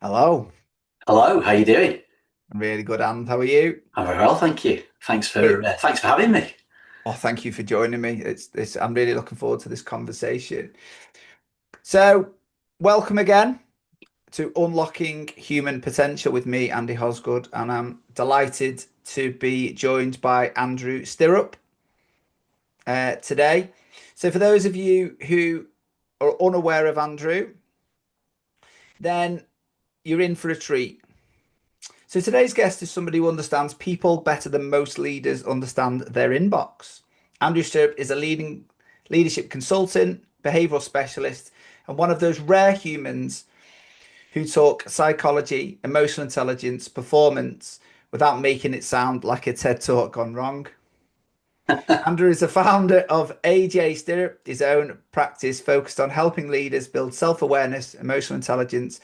Hello. Hello, how you doing? I'm really good, and how are you? I'm very well, thank you. Great. Thanks for having me. Oh, thank you for joining me. It's I'm really looking forward to this conversation. So, welcome again to Unlocking Human Potential with me, Andy Hosgood, and I'm delighted to be joined by Andrew Stirrup today. So, for those of you who are unaware of Andrew, then you're in for a treat. So today's guest is somebody who understands people better than most leaders understand their inbox. Andrew Stirrup is a leading leadership consultant, behavioural specialist, and one of those rare humans who talk psychology, emotional intelligence, performance without making it sound like a TED talk gone wrong. Andrew is the founder of AJ Stirrup, his own practice focused on helping leaders build self-awareness, emotional intelligence,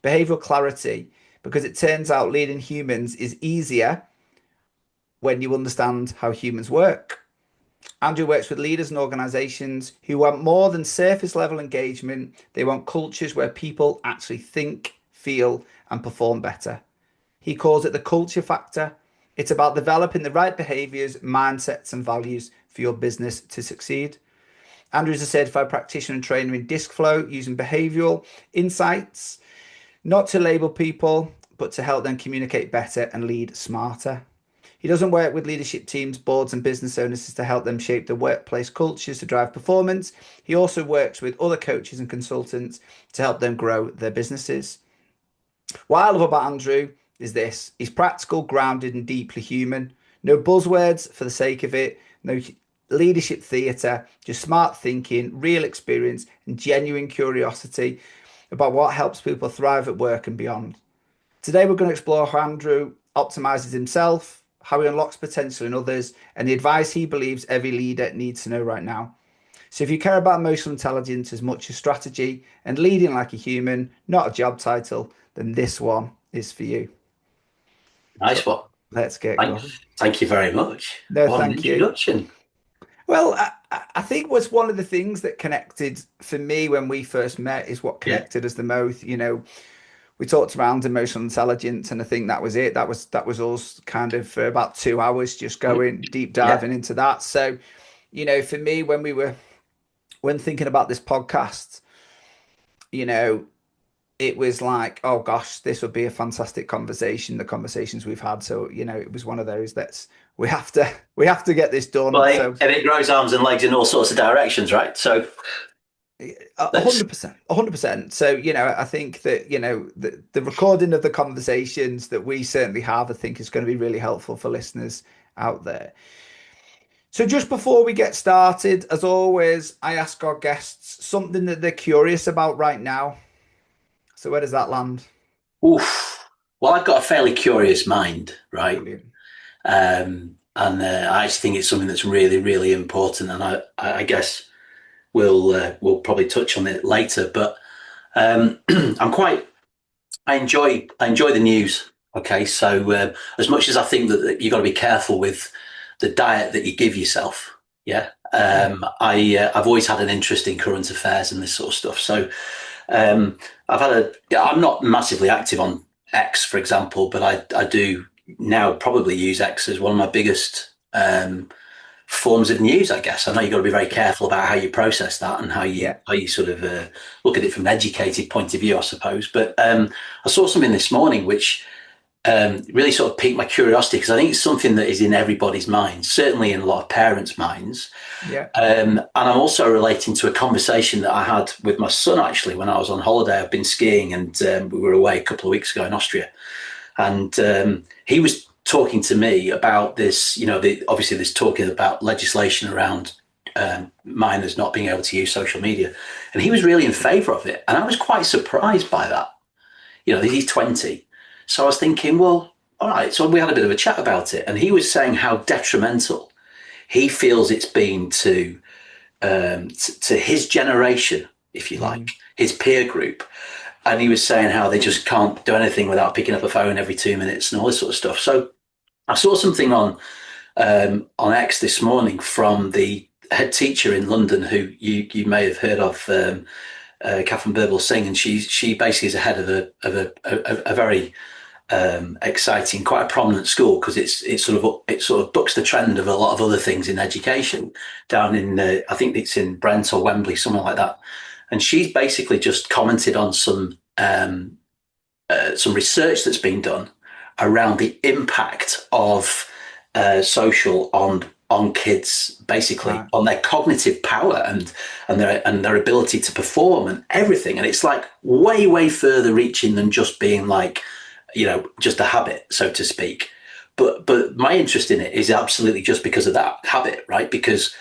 behavioural clarity, because it turns out leading humans is easier when you understand how humans work. Andrew works with leaders and organizations who want more than surface level engagement. They want cultures where people actually think, feel, and perform better. He calls it the culture factor. It's about developing the right behaviors, mindsets, and values for your business to succeed. Andrew is a certified practitioner and trainer in disc flow using behavioral insights, not to label people, but to help them communicate better and lead smarter. He doesn't work with leadership teams, boards, and business owners to help them shape the workplace cultures to drive performance. He also works with other coaches and consultants to help them grow their businesses. What I love about Andrew is this: he's practical, grounded, and deeply human. No buzzwords for the sake of it, no leadership theatre, just smart thinking, real experience, and genuine curiosity about what helps people thrive at work and beyond. Today, we're going to explore how Andrew optimizes himself, how he unlocks potential in others, and the advice he believes every leader needs to know right now. So, if you care about emotional intelligence as much as strategy and leading like a human, not a job title, then this one is for you. Nice So, one. let's get Thank, going. thank you very much. No, What an thank you. introduction. Well, I think was one of the things that connected for me when we first met is what Yeah, connected us the most. We talked around emotional intelligence, and I think that was it. That was us kind of for about 2 hours, just going deep yeah. diving into that. So, for me, when thinking about this podcast, you know, it was like, oh gosh, this would be a fantastic conversation. The conversations we've had. So, it was one of those that's we have to get this Well, done. So and it grows arms and legs in all sorts of directions, right? So a let's. hundred percent, 100%. So, I think that, the recording of the conversations that we certainly have, I think is going to be really helpful for listeners out there. So just before we get started, as always, I ask our guests something that they're curious about right now. So where does that land? Oof. Well, I've got a fairly curious mind, right? Brilliant. And I actually think it's something that's really, really important. And I guess we'll probably touch on it later. But I'm quite I enjoy the news. Okay, so as much as I think that you've got to be careful with the diet that you give yourself, yeah, Yeah. I've always had an interest in current affairs and this sort of stuff. So I've had a yeah, I'm not massively active on X, for example, but I do now probably use X as one of my biggest forms of news, I guess. I know you've got to be very careful about how you process that and Yeah. how you sort of look at it from an educated point of view, I suppose. But I saw something this morning which really sort of piqued my curiosity because I think it's something that is in everybody's minds, certainly in a lot of parents' minds. Yeah. And I'm also relating to a conversation that I had with my son actually when I was on holiday. I've been skiing and we were away a couple of weeks ago in Austria. And he was talking to me about this, obviously this talking about legislation around minors not being able to use social media. And he was really in favour of it. And I was quite surprised by that. He's 20. So I was thinking, well, all right. So we had a bit of a chat about it. And he was saying how detrimental he feels it's been to his generation, if you like, Mm. his peer group. And he was saying how they just can't do anything without picking up a phone every 2 minutes and all this sort of stuff. So I saw something on X this morning from the head teacher in London, who you may have heard of. Catherine Birbal Singh, and she basically is a head of a very exciting, quite a prominent school, because it sort of bucks the trend of a lot of other things in education down in I think it's in Brent or Wembley, somewhere like that. And she's basically just commented on some research that's been done around the impact of social on kids, basically Right. on their cognitive power and their ability to perform and everything. And it's like way further reaching than just being like, just a habit, so to speak. But my interest in it is absolutely just because of that habit, right? Because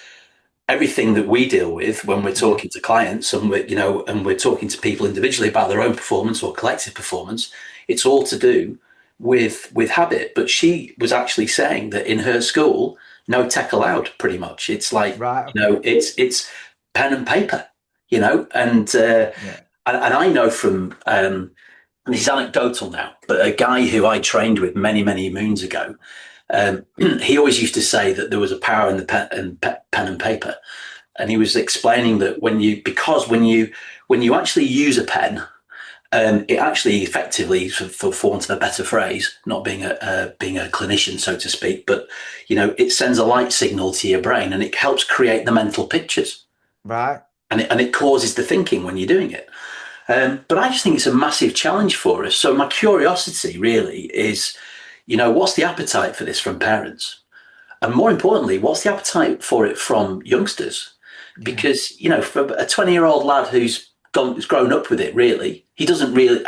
everything that we deal with when we're Yeah. talking to clients, and we're talking to people individually about their own performance or collective performance, it's all to do with habit. But she was actually saying that in her school, no tech allowed, pretty much. It's like, Right. Okay. it's pen and paper, and Yeah. and I know from and this is anecdotal now, but a guy who I trained with many moons ago, he always used to say that there was a power in the pen and paper, and he was explaining that when you actually use a pen, it actually effectively, for want of a better phrase, not being a clinician, so to speak, but it sends a light signal to your brain, and it helps create the mental pictures, Right. and it causes the thinking when you're doing it. But I just think it's a massive challenge for us. So my curiosity really is, what's the appetite for this from parents? And more importantly, what's the appetite for it from youngsters? Yeah. Because, for a 20-year-old lad who's grown up with it, really, he doesn't really,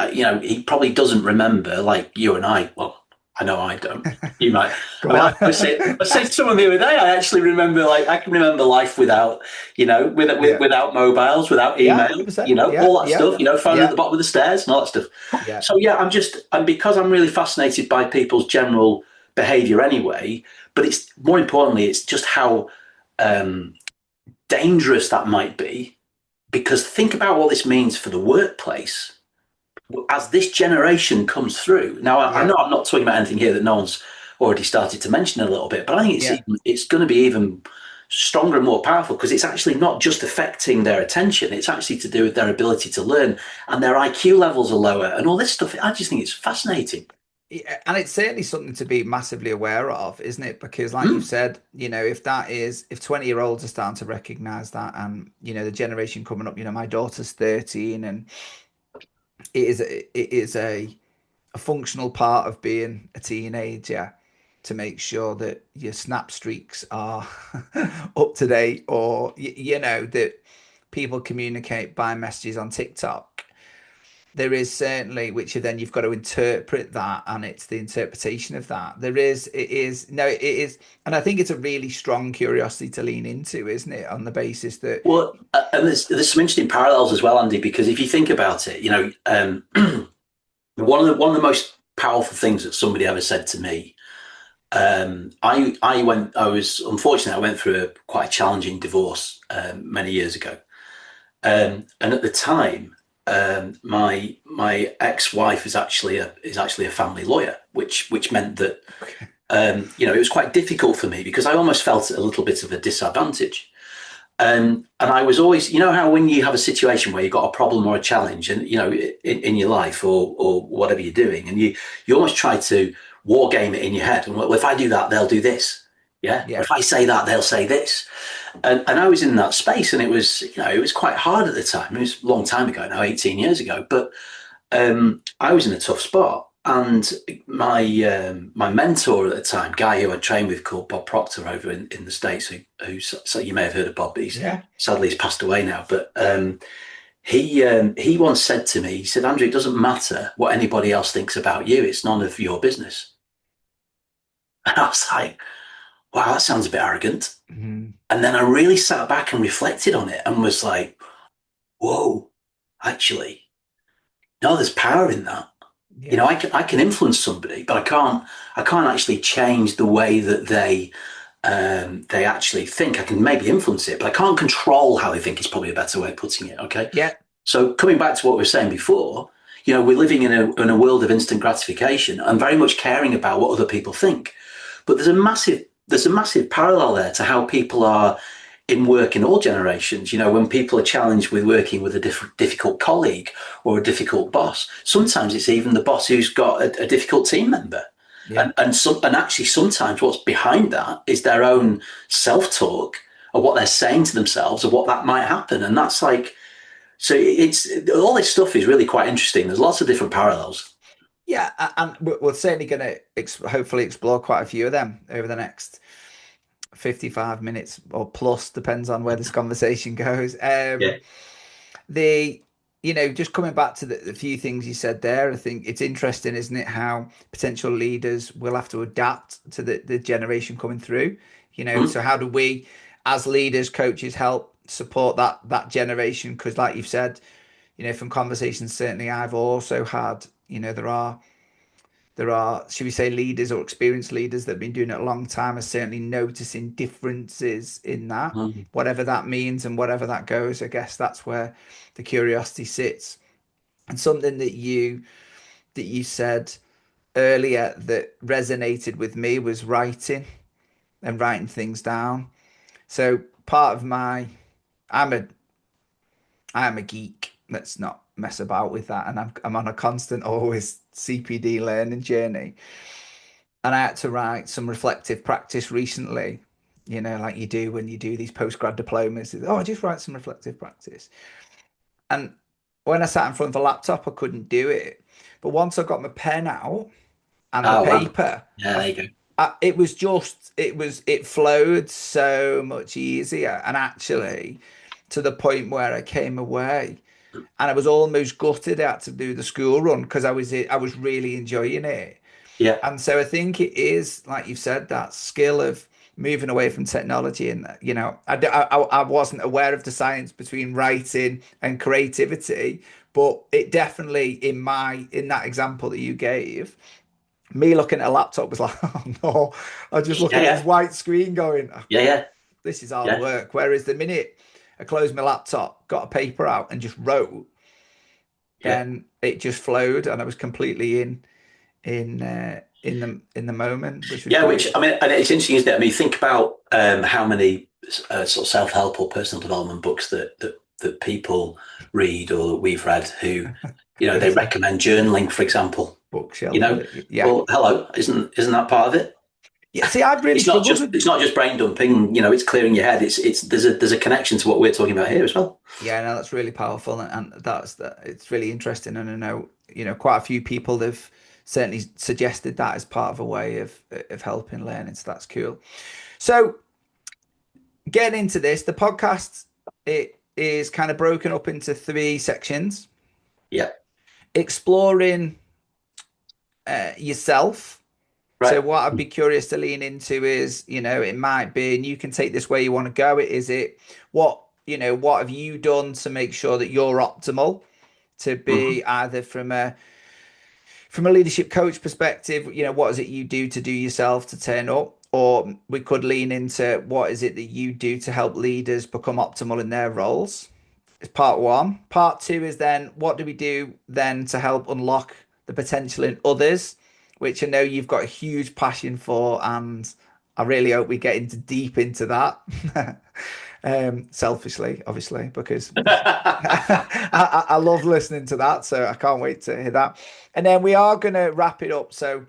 he probably doesn't remember, like you and I. Well, I know I don't. You might. I Go mean, on. I said to someone the other day, I actually remember, like, I can remember life without, Yeah. without mobiles, without Yeah. email, 100%. Yeah. all that Yeah. stuff, phone at Yeah. the bottom of the stairs and all that stuff. Yeah. So yeah, I'm because I'm really fascinated by people's general behaviour anyway. But it's more importantly, it's just how um, dangerous that might be. Because think about what this means for the workplace as this generation comes through. Now, I Yeah. know I'm not talking about anything here that no one's already started to mention a little bit, but I think Yeah. it's going to be even stronger and more powerful, because it's actually not just affecting their attention, it's actually to do with their ability to learn, and their IQ levels are lower and all this stuff. I just think it's fascinating. Yeah, and it's certainly something to be massively aware of, isn't it? Because, like you've Mm. said, if 20-year-olds are starting to recognize that, and the generation coming up, my daughter's 13, and it is a functional part of being a teenager to make sure that your snap streaks are up to date, or that people communicate by messages on TikTok. There is certainly, which then you've got to interpret that, and it's the interpretation of that. It is, and I think it's a really strong curiosity to lean into, isn't it? On the basis that, Well, and there's some interesting parallels as well, Andy, because if you think about it, one of the most powerful things that somebody ever said to me. I was unfortunate. I went through quite a challenging divorce many years ago, and at the time, my ex-wife is actually a family lawyer, which meant that it was quite difficult for me, because I almost felt at a little bit of a disadvantage. And I was always, how when you have a situation where you've got a problem or a challenge, and in your life, or whatever you're doing, and you almost try to war game it in your head. And, well, if I do that, they'll do this. Yeah. Or yeah, if I say that, they'll say this. And I was in that space, and it was quite hard at the time. It was a long time ago now, 18 years ago. But I was in a tough spot. And my mentor at the time, guy who I trained with, called Bob Proctor over in the States, who so you may have heard of Bob, but yeah, he's passed away now. But he once said to me, he said, Andrew, it doesn't matter what anybody else thinks about you. It's none of your business. And I was like, wow, that sounds a bit arrogant. mhm, And then I really sat back and reflected on it, and was like, whoa, actually, no, there's power in that. yeah, I can influence somebody, but I can't actually change the way that they actually think. I can maybe influence it, but I can't control how they think, is probably a better way of putting it. Okay. yeah, So coming back to what we were saying before, we're living in a world of instant gratification, and very much caring about what other people think. But there's a massive parallel there to how people are in work in all generations. When people are challenged with working with a difficult colleague or a difficult boss, sometimes it's even the boss who's got a difficult team member. Yeah. And actually sometimes what's behind that is their own self-talk of what they're saying to themselves of what that might happen. And that's like, so it's all this stuff is really quite interesting. There's lots of different parallels. Yeah, and we're certainly going to hopefully explore quite a few of them over the next 55 minutes or plus, depends on where this conversation goes. Yeah. The just coming back to the few things you said there, I think it's interesting, isn't it, how potential leaders will have to adapt to the generation coming through. Mm. So how do we as leaders, coaches, help support that generation? Because like you've said, from conversations certainly I've also had, there are, should we say, leaders or experienced leaders that have been doing it a long time, are certainly noticing differences in that, Mm. whatever that means and whatever that goes. I guess that's where the curiosity sits. And something that you said earlier that resonated with me was writing and writing things down. So part of my, I'm a I'm a geek. Let's not mess about with that. And I'm on a constant, always CPD learning journey. And I had to write some reflective practice recently, like you do when you do these postgrad diplomas. Oh, I just write some reflective practice. And when I sat in front of a laptop, I couldn't do it. But once I got my pen out and the Oh, wow. paper, Yeah, there you go. it flowed so much easier. And actually, to the point where I came away and I was almost gutted I had to do the school run because I was really enjoying it. Yeah. And so I think it is, like you've said, that skill of moving away from technology. And, I wasn't aware of the science between writing and creativity, but it definitely, in that example that you gave, me looking at a laptop was like, oh no, I was just Yeah, looking at this yeah. white screen going, "Oh, Yeah, yeah. this is hard Yeah. work." Whereas the minute I closed my laptop, got a paper out and just wrote, Yeah. then it just flowed and I was completely in the moment, which was Yeah, which great. I mean, and it's interesting, isn't it? I mean, think about how many sort of self-help or personal development books that people read or that we've read who, they There's a recommend journaling, for example. You bookshelf with know, it. Yeah. well, hello, isn't that part of it? Yeah. See, I've really It's not struggled just with. it's not just brain dumping. It's clearing your head. It's there's a connection to what we're talking about here as well. Yeah, no, that's really powerful, and it's really interesting. And I know, quite a few people have certainly suggested that as part of a way of helping learning. So that's cool. So getting into this, the podcast, it is kind of broken up into three sections: Yeah. exploring yourself. So Right. what I'd be curious to lean into is, it might be, and you can take this where you want to go. Is it what have you done to make sure that you're optimal to Hmm. be either from a leadership coach perspective, what is it you do to do yourself to turn up? Or we could lean into what is it that you do to help leaders become optimal in their roles? It's part one. Part two is then what do we do then to help unlock the potential in others, which I know you've got a huge passion for, and I really hope we get into deep into that. Selfishly, obviously, because I love listening to that, so I can't wait to hear that. And then we are going to wrap it up. So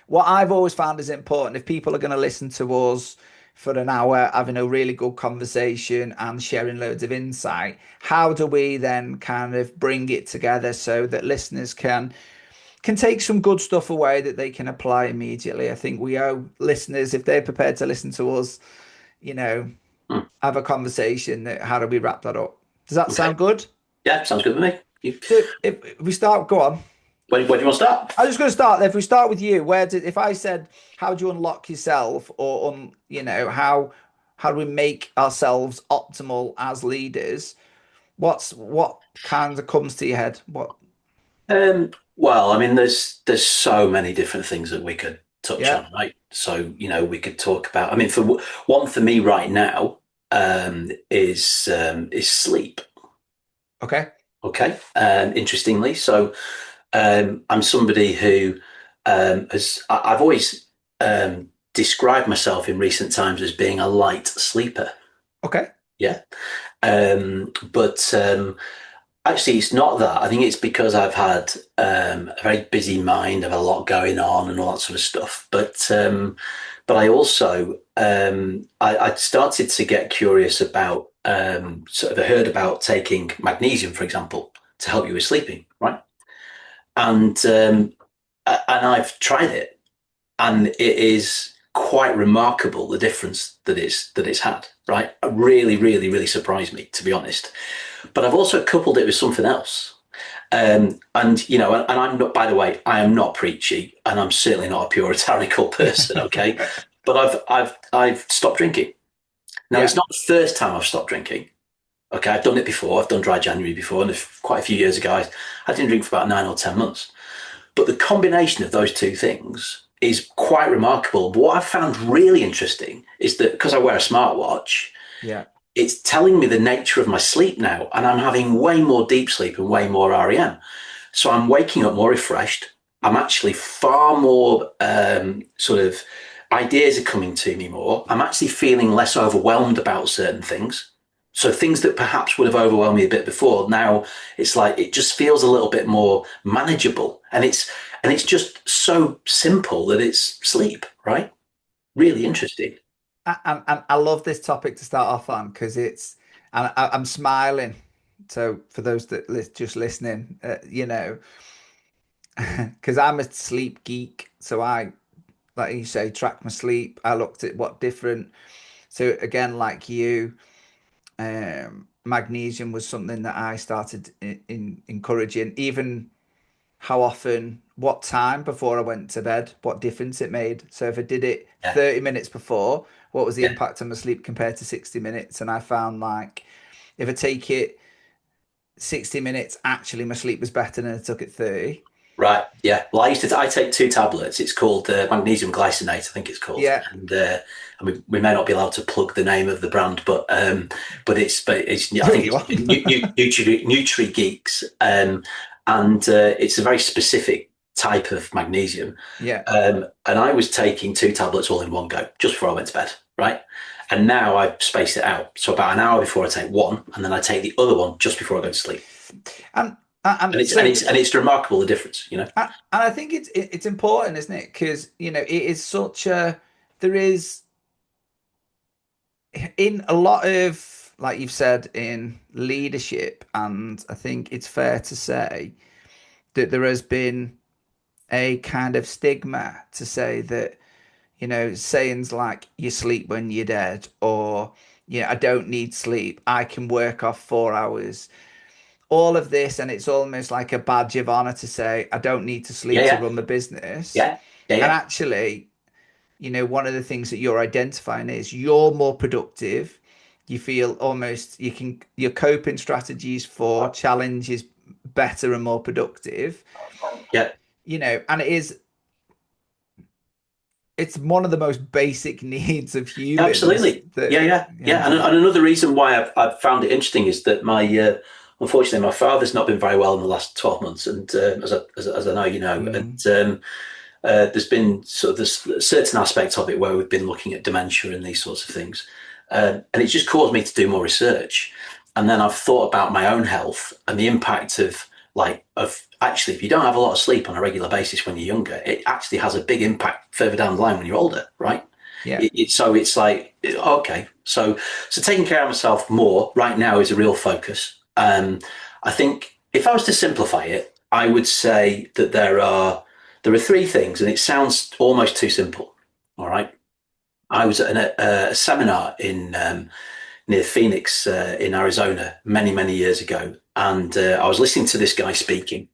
what I've always found is important, if people are going to listen to us for an hour, having a really good conversation and sharing loads of insight, how do we then kind of bring it together so that listeners can take some good stuff away that they can apply immediately? I think we owe listeners, if they're prepared to listen to us, you know, Hmm. have a conversation. How do we wrap that up? Does that Okay. sound good? Yeah, sounds good with me. So if we start, go on. Where do you want to start? I'm just going to start there. If we start with you, if I said, how do you unlock yourself, or how do we make ourselves optimal as leaders? What kind of comes to your head? What? Well, I mean, there's so many different things that we could touch Yeah. on, right? So we could talk about. I mean, one for me right now is sleep. Okay. Okay, interestingly, so I'm somebody who I've always described myself in recent times as being a light sleeper. Okay. Yeah. But actually, it's not that. I think it's because I've had a very busy mind, I've had a lot going on and all that sort of stuff. But I also I started to get curious about sort of I heard about taking magnesium, for example, to help you with sleeping, right? And I've tried it, and it is quite remarkable the difference that it's had. Right, it really, really, really surprised me, to be honest. But I've also coupled it with something else. And and I'm not. By the way, I am not preachy, and I'm certainly not a puritanical person. Okay, but I've stopped drinking. Now it's Yeah. not the first time I've stopped drinking. Okay, I've done it before. I've done dry January before, and quite a few years ago, I didn't drink for about 9 or 10 months. But the combination of those two things is quite remarkable. But what I found really interesting is that because I wear a smartwatch, Yeah. it's telling me the nature of my sleep now, and I'm having way more deep sleep and way more REM. So I'm waking up more refreshed. I'm actually far more sort of ideas are coming to me more. I'm actually feeling less overwhelmed about certain things. So things that perhaps would have overwhelmed me a bit before, now it's like it just feels a little bit more manageable. And it's just so simple that it's sleep, right? Really interesting. And I love this topic to start off on because and I'm smiling. So for those that just listening, because I'm a sleep geek. So like you say, track my sleep. I looked at what different. So again, like you, magnesium was something that I started in encouraging. Even how often, what time before I went to bed, what difference it made. So if I did it Yeah, 30 minutes before, what was the yeah. impact on my sleep compared to 60 minutes? And I found like if I take it 60 minutes, actually my sleep was better than I took it 30. Right. Yeah. Well, I take two tablets. It's called magnesium glycinate, I think it's called, Yeah. and we may not be allowed to plug the name of the brand, but it's I No, think you it's are. Nutri Geeks, and it's a very specific type of magnesium. Yeah. And I was taking two tablets all in one go just before I went to bed. Right. And now I've spaced it out. So about an hour before I take one, and then I take the other one just before I go to sleep. And And and it's and so it's and it's remarkable the difference. and I think it's important, isn't it? Because it is such a there is in a lot of, like you've said, in leadership, and I think it's fair to say that there has been a kind of stigma to say that, sayings like you sleep when you're dead, or, I don't need sleep, I can work off 4 hours, all of this, and it's almost like a badge of honor to say, I don't need to Yeah, sleep to yeah, run the business. yeah, yeah, And yeah. actually, one of the things that you're identifying is you're more productive. You feel almost your coping strategies for challenge is better and more productive, Yeah, and it's one of the most basic needs of humans absolutely. Yeah, that, yeah, yeah. And another reason why I've found it interesting is that unfortunately, my father's not been very well in the last 12 months. And as I know, and mm, there's been sort of this certain aspect of it where we've been looking at dementia and these sorts of things. And it's just caused me to do more research. And then I've thought about my own health and the impact of actually, if you don't have a lot of sleep on a regular basis when you're younger, it actually has a big impact further down the line when you're older, right? yeah, So it's like, okay, so taking care of myself more right now is a real focus. I think if I was to simplify it, I would say that there are three things, and it sounds almost too simple. All right, I was at a seminar in near Phoenix in Arizona many years ago, and I was listening to this guy speaking,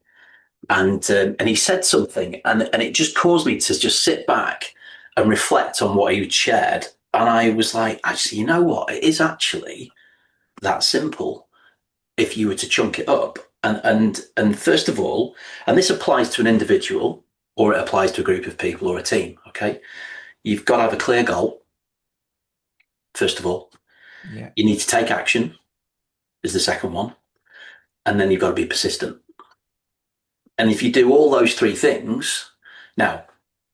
and he said something, and it just caused me to just sit back and reflect on what he shared, and I was like, actually, you know what? It is actually that simple if you were to chunk it up. And first of all, and this applies to an individual or it applies to a group of people or a team. Okay, you've got to have a clear goal. First of all, yeah, you need to take action. Is the second one, and then you've got to be persistent. And if you do all those three things, now,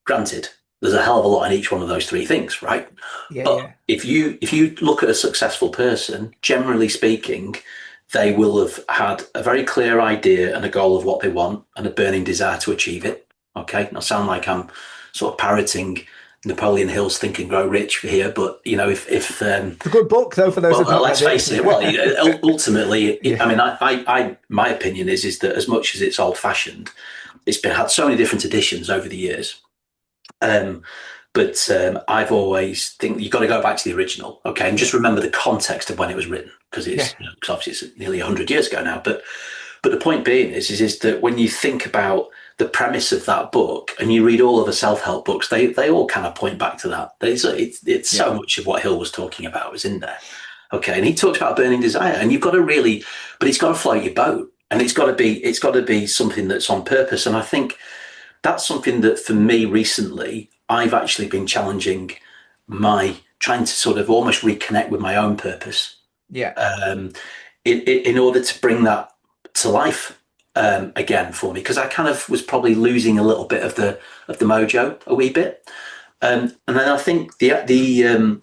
granted, there's a hell of a lot in each one of those three things, right? Yeah, But yeah, if you look at a successful person, generally speaking, they will have had a very clear idea and a goal of what they want and a burning desire to achieve it. Okay, now sound like I'm sort of parroting Napoleon Hill's Think and Grow Rich here, but if it's a good book though for those well, who've not let's read face it. Well, it. ultimately, Yeah, I mean, my opinion is that as much as it's old fashioned, it's been had so many different editions over the years. Um, but I've always think you've got to go back to the original, okay, and yeah, just remember the context of when it was written, because yeah, because obviously it's nearly 100 years ago now. But the point being is that when you think about the premise of that book and you read all of the self help books, they all kind of point back to that. It's yeah, so much of what Hill was talking about was in there, okay, and he talks about burning desire, and you've got to really, but it's got to float your boat, and it's got to be something that's on purpose, and I think that's something that for me recently, I've actually been challenging my trying to sort of almost reconnect with my own purpose yeah, um, in order to bring that to life again for me, because I kind of was probably losing a little bit of the mojo a wee bit, and then I think the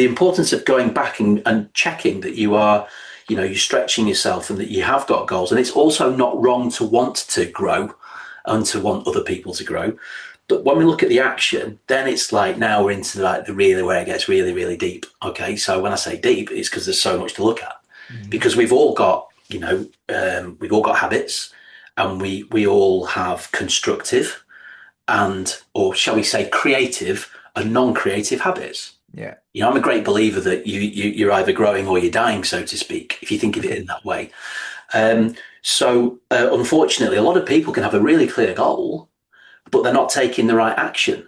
importance of going back and checking that you're stretching yourself and that you have got goals, and it's also not wrong to want to grow and to want other people to grow. But when we look at the action, then it's like now we're into like the really where it gets really, really deep. Okay, so when I say deep, it's because there's so much to look at. mhm, Because we've all got, we've all got habits, and we all have constructive and, or shall we say, creative and non-creative habits. yeah. I'm a great believer that you're either growing or you're dying, so to speak, if you think of it Okay. in that way. Unfortunately, a lot of people can have a really clear goal, but they're not taking the right action.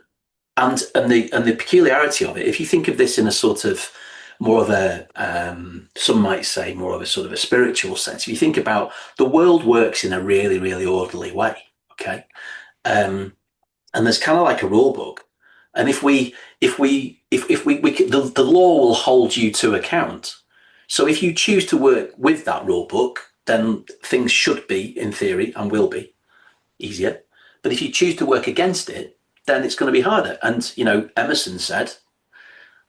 And the peculiarity of it, if you think of this in a sort of more of a some might say more of a sort of a spiritual sense, if you think about the world works in a really really orderly way, okay, um, and there's kind of like a rule book, and if we the law will hold you to account. So if you choose to work with that rule book, then things should be, in theory, and will be easier. But if you choose to work against it, then it's going to be harder. And, Emerson said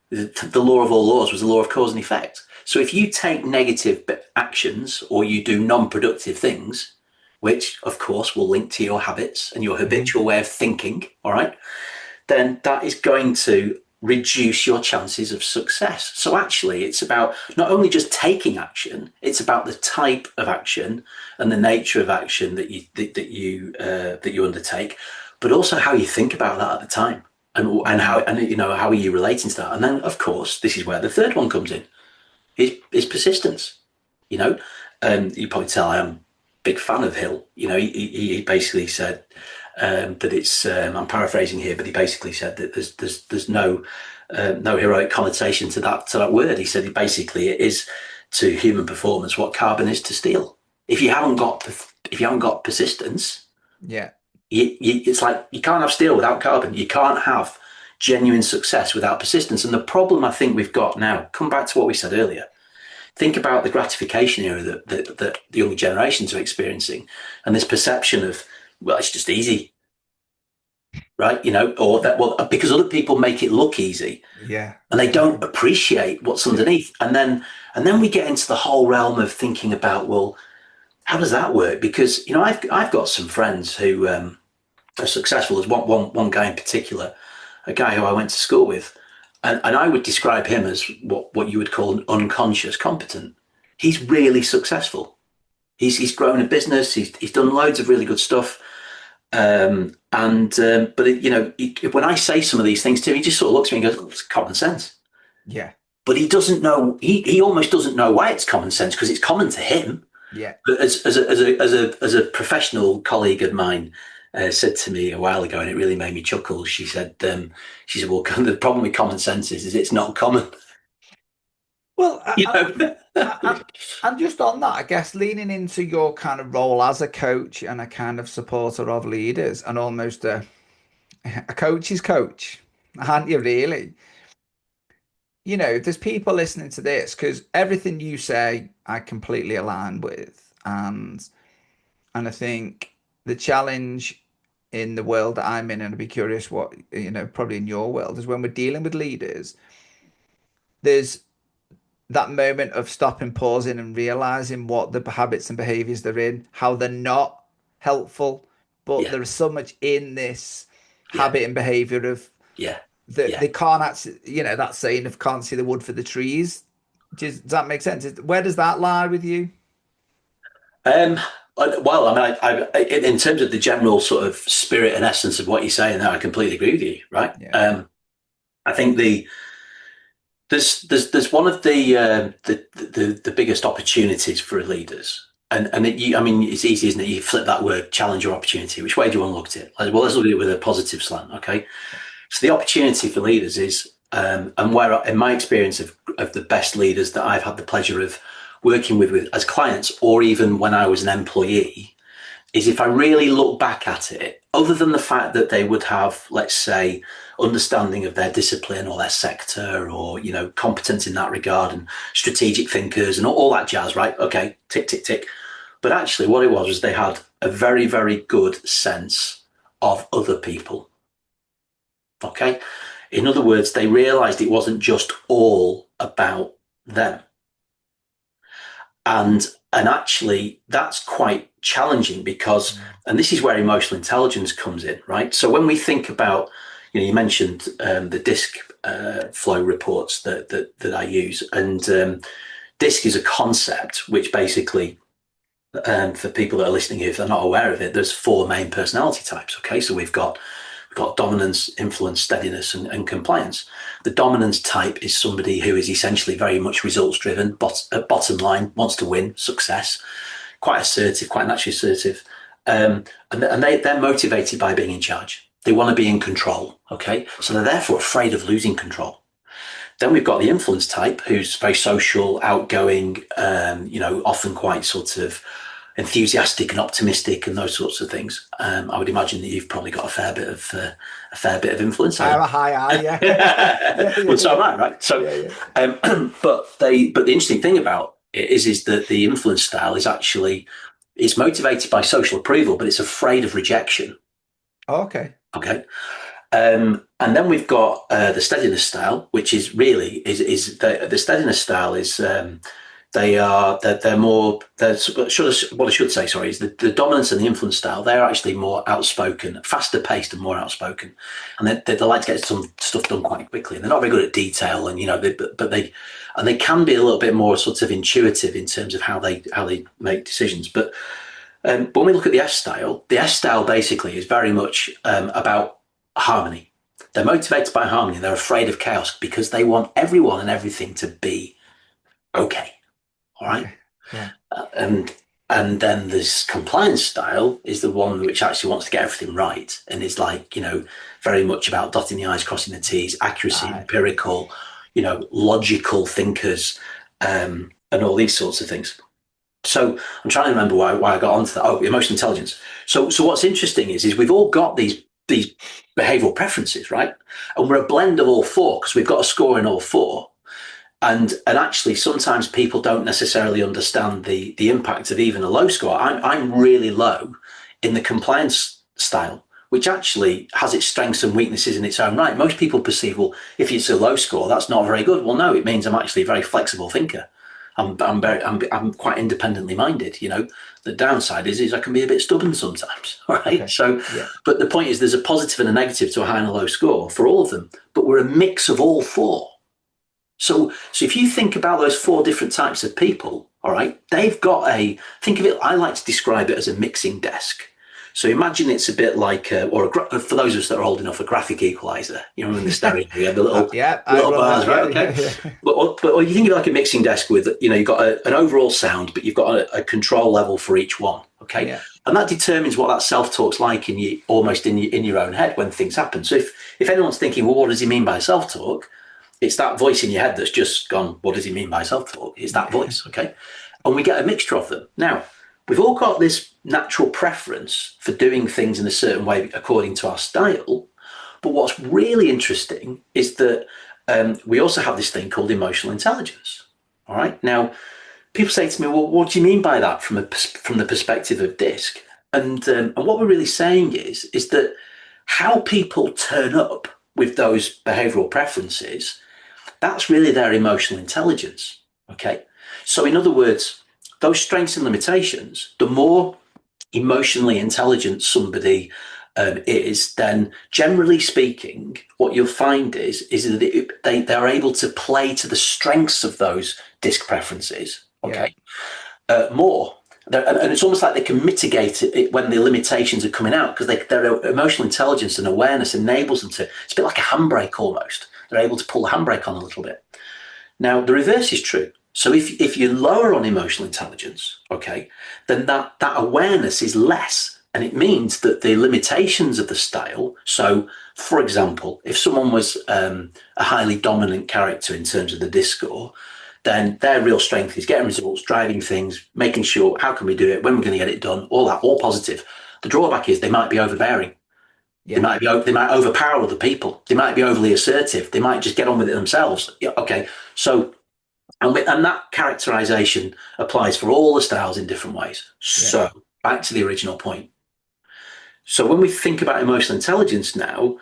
the law of all laws was the law of cause and effect. So if you take negative actions or you do non productive things, which of course will link to your habits and your Mhm. habitual way of thinking, all right, then that is going to reduce your chances of success. So actually, it's about not only just taking action; it's about the type of action and the nature of action that you undertake, but also how you think about that at the time, and how Mhm. and how are you relating to that. And then, of course, this is where the third one comes in: is persistence. You know, you probably tell I am a big fan of Hill. He basically said that it's. I'm paraphrasing here, but he basically said that there's no heroic connotation to that word. He said basically it is to human performance what carbon is to steel. If you haven't got persistence, Yeah, it's like you can't have steel without carbon. You can't have genuine success without persistence. And the problem I think we've got now, come back to what we said earlier, think about the gratification era that the younger generations are experiencing, and this perception of, well, it's just easy, right? Or that, well, because other people make it look easy, yeah, and they don't definitely. appreciate what's Yeah, underneath. And then we get into the whole realm of thinking about, well, how does that work? Because I've got some friends who are successful. There's one guy in particular, a guy who I went to school with, and I would describe him as what you would call an unconscious competent. He's really successful. He's grown a business. He's done loads of really good stuff. When I say some of these things to him, he just sort of looks at me and goes, oh, "It's common sense." yeah, But he doesn't know. He almost doesn't know why it's common sense because it's common to him. yeah. But as a professional colleague of mine said to me a while ago, and it really made me chuckle. She said, "Well, the problem with common sense is it's not common." Well, You know. and just on that, I guess leaning into your kind of role as a coach and a kind of supporter of leaders, and almost a coach's coach, aren't you really? There's people listening to this because everything you say, I completely align with, and I think the challenge in the world that I'm in, and I'd be curious what, probably in your world, is when we're dealing with leaders, there's that moment of stopping, pausing, and realizing what the habits and behaviors they're in, how they're not helpful, but Yeah, there is so much in this yeah, habit and behavior of yeah, that yeah. they can't actually, that saying of can't see the wood for the trees. Does that make sense? Where does that lie with you? Um, well, I mean, in terms of the general sort of spirit and essence of what you're saying, there, I completely agree with you. Right? Yeah. I think there's one of the biggest opportunities for leaders, I mean, it's easy, isn't it? You flip that word, challenge or opportunity. Which way do you want to look at it? Well, let's look at it with a positive slant. Okay, so the opportunity for leaders is, and where, in my experience of the best leaders that I've had the pleasure of working with as clients, or even when I was an employee, is if I really look back at it, other than the fact that they would have, let's say, understanding of their discipline or their sector, or competence in that regard, and strategic thinkers and all that jazz, right? Okay, tick tick tick. But actually, what it was they had a very very good sense of other people. Okay, in other words, they realised it wasn't just all about them. And actually that's quite challenging because, and this is where emotional intelligence comes in, right? So when we think about, you mentioned the disc flow reports that I use, and disc is a concept which basically, for people that are listening here, if they're not aware of it, there's four main personality types. Okay, so we've got dominance, influence, steadiness, and compliance. The dominance type is somebody who is essentially very much results driven, bottom line, wants to win, success, quite assertive, quite naturally assertive. And they're motivated by being in charge. They want to be in control. Okay. So they're therefore afraid of losing control. Then we've got the influence type, who's very social, outgoing, often quite sort of enthusiastic and optimistic and those sorts of things. I would imagine that you've probably got a fair bit of influence. I have a high eye, yeah. Yeah, Well, yeah, so yeah. am I, right? So, Yeah, yeah. but the interesting thing about it is that the influence style is actually, it's motivated by social approval, but it's afraid of rejection. Oh, okay. Okay. And then we've got the steadiness style, which is really is the steadiness style is, they're more, what I should say, sorry, is the dominance and the influence style. They're actually more outspoken, faster paced and more outspoken, and they like to get some stuff done quite quickly. And they're not very good at detail, and they can be a little bit more sort of intuitive in terms of how they make decisions. But when we look at the S style basically is very much about harmony. They're motivated by harmony. They're afraid of chaos because they want everyone and everything to be okay. All right. Okay. Yeah. And then this compliance style is the one which actually wants to get everything right and is like, very much about dotting the I's, crossing the T's, accuracy, Aye. empirical, logical thinkers, and all these sorts of things. So I'm trying to remember why I got onto that. Oh, emotional intelligence. So what's interesting is we've all got these behavioural preferences, right? And we're a blend of all four because we've got a score in all four. And actually, sometimes people don't necessarily understand the impact of even a low score. I'm really low in the compliance style, which actually has its strengths and weaknesses in its own right. Most people perceive, well, if it's a low score, that's not very good. Well, no, it means I'm actually a very flexible thinker. I'm quite independently minded. The downside is I can be a bit stubborn sometimes. All right. Okay. So, Yeah. but the point is, there's a positive and a negative to a high and a low score for all of them. But we're a mix of all four. So if you think about those four different types of people, all right, they've got think of it, I like to describe it as a mixing desk. So imagine it's a bit like, for those of us that are old enough, a graphic equalizer. You remember in the stereo, you have the Yeah, I little run bars, that. right? Yeah, Okay. yeah, yeah. But you think of it like a mixing desk with, you've got an overall sound, but you've got a control level for each one. Okay. Yeah. And that determines what that self-talk's like almost in your own head when things happen. So if anyone's thinking, well, what does he mean by self-talk? It's that voice in your head that's just gone, what does he mean by self-talk? It's that voice, okay? And we get a mixture of them. Now, we've all got this natural preference for doing things in a certain way according to our style. But what's really interesting is that we also have this thing called emotional intelligence. All right. Now, people say to me, well, what do you mean by that from the perspective of DISC? and what we're really saying is that how people turn up with those behavioural preferences, that's really their emotional intelligence. Okay, so in other words, those strengths and limitations, the more emotionally intelligent somebody is, then generally speaking, what you'll find is that they're able to play to the strengths of those disc preferences. Okay, more. And it's almost like they can mitigate it when the limitations are coming out, because their emotional intelligence and awareness enables them to. It's a bit like a handbrake almost. They're able to pull the handbrake on a little bit. Now, the reverse is true. So if you're lower on emotional intelligence, okay, then that awareness is less. And it means that the limitations of the style. So, for example, if someone was a highly dominant character in terms of the disc score, then their real strength is getting results, driving things, making sure how can we do it, when we're going to get it done, all that, all positive. The drawback is they might be overbearing. Yeah. They might overpower other people. They might be overly assertive. They might just get on with it themselves. Yeah, okay, so and that characterization applies for all the styles in different ways. Yeah. So back to the original point. So when we think about emotional intelligence now,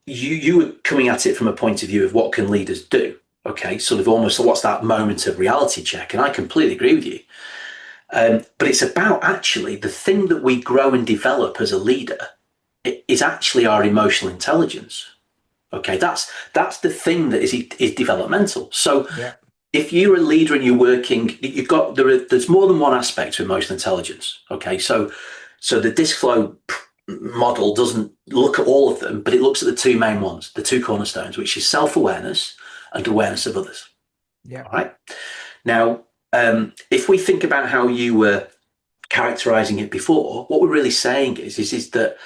you were coming at it from a point of view of what can leaders do. Okay, sort of almost what's that moment of reality check, and I completely agree with you. But it's about actually the thing that we grow and develop as a leader is actually our emotional intelligence. Okay, that's the thing that is developmental. So if you're a leader and you're working, there's more than one aspect to emotional intelligence. Okay, so the disc flow model doesn't look at all of them, but it looks at the two main ones, the two cornerstones, which is self-awareness and awareness of others. Yeah. All right. Now, if we think about how you were characterizing it before, what we're really saying is that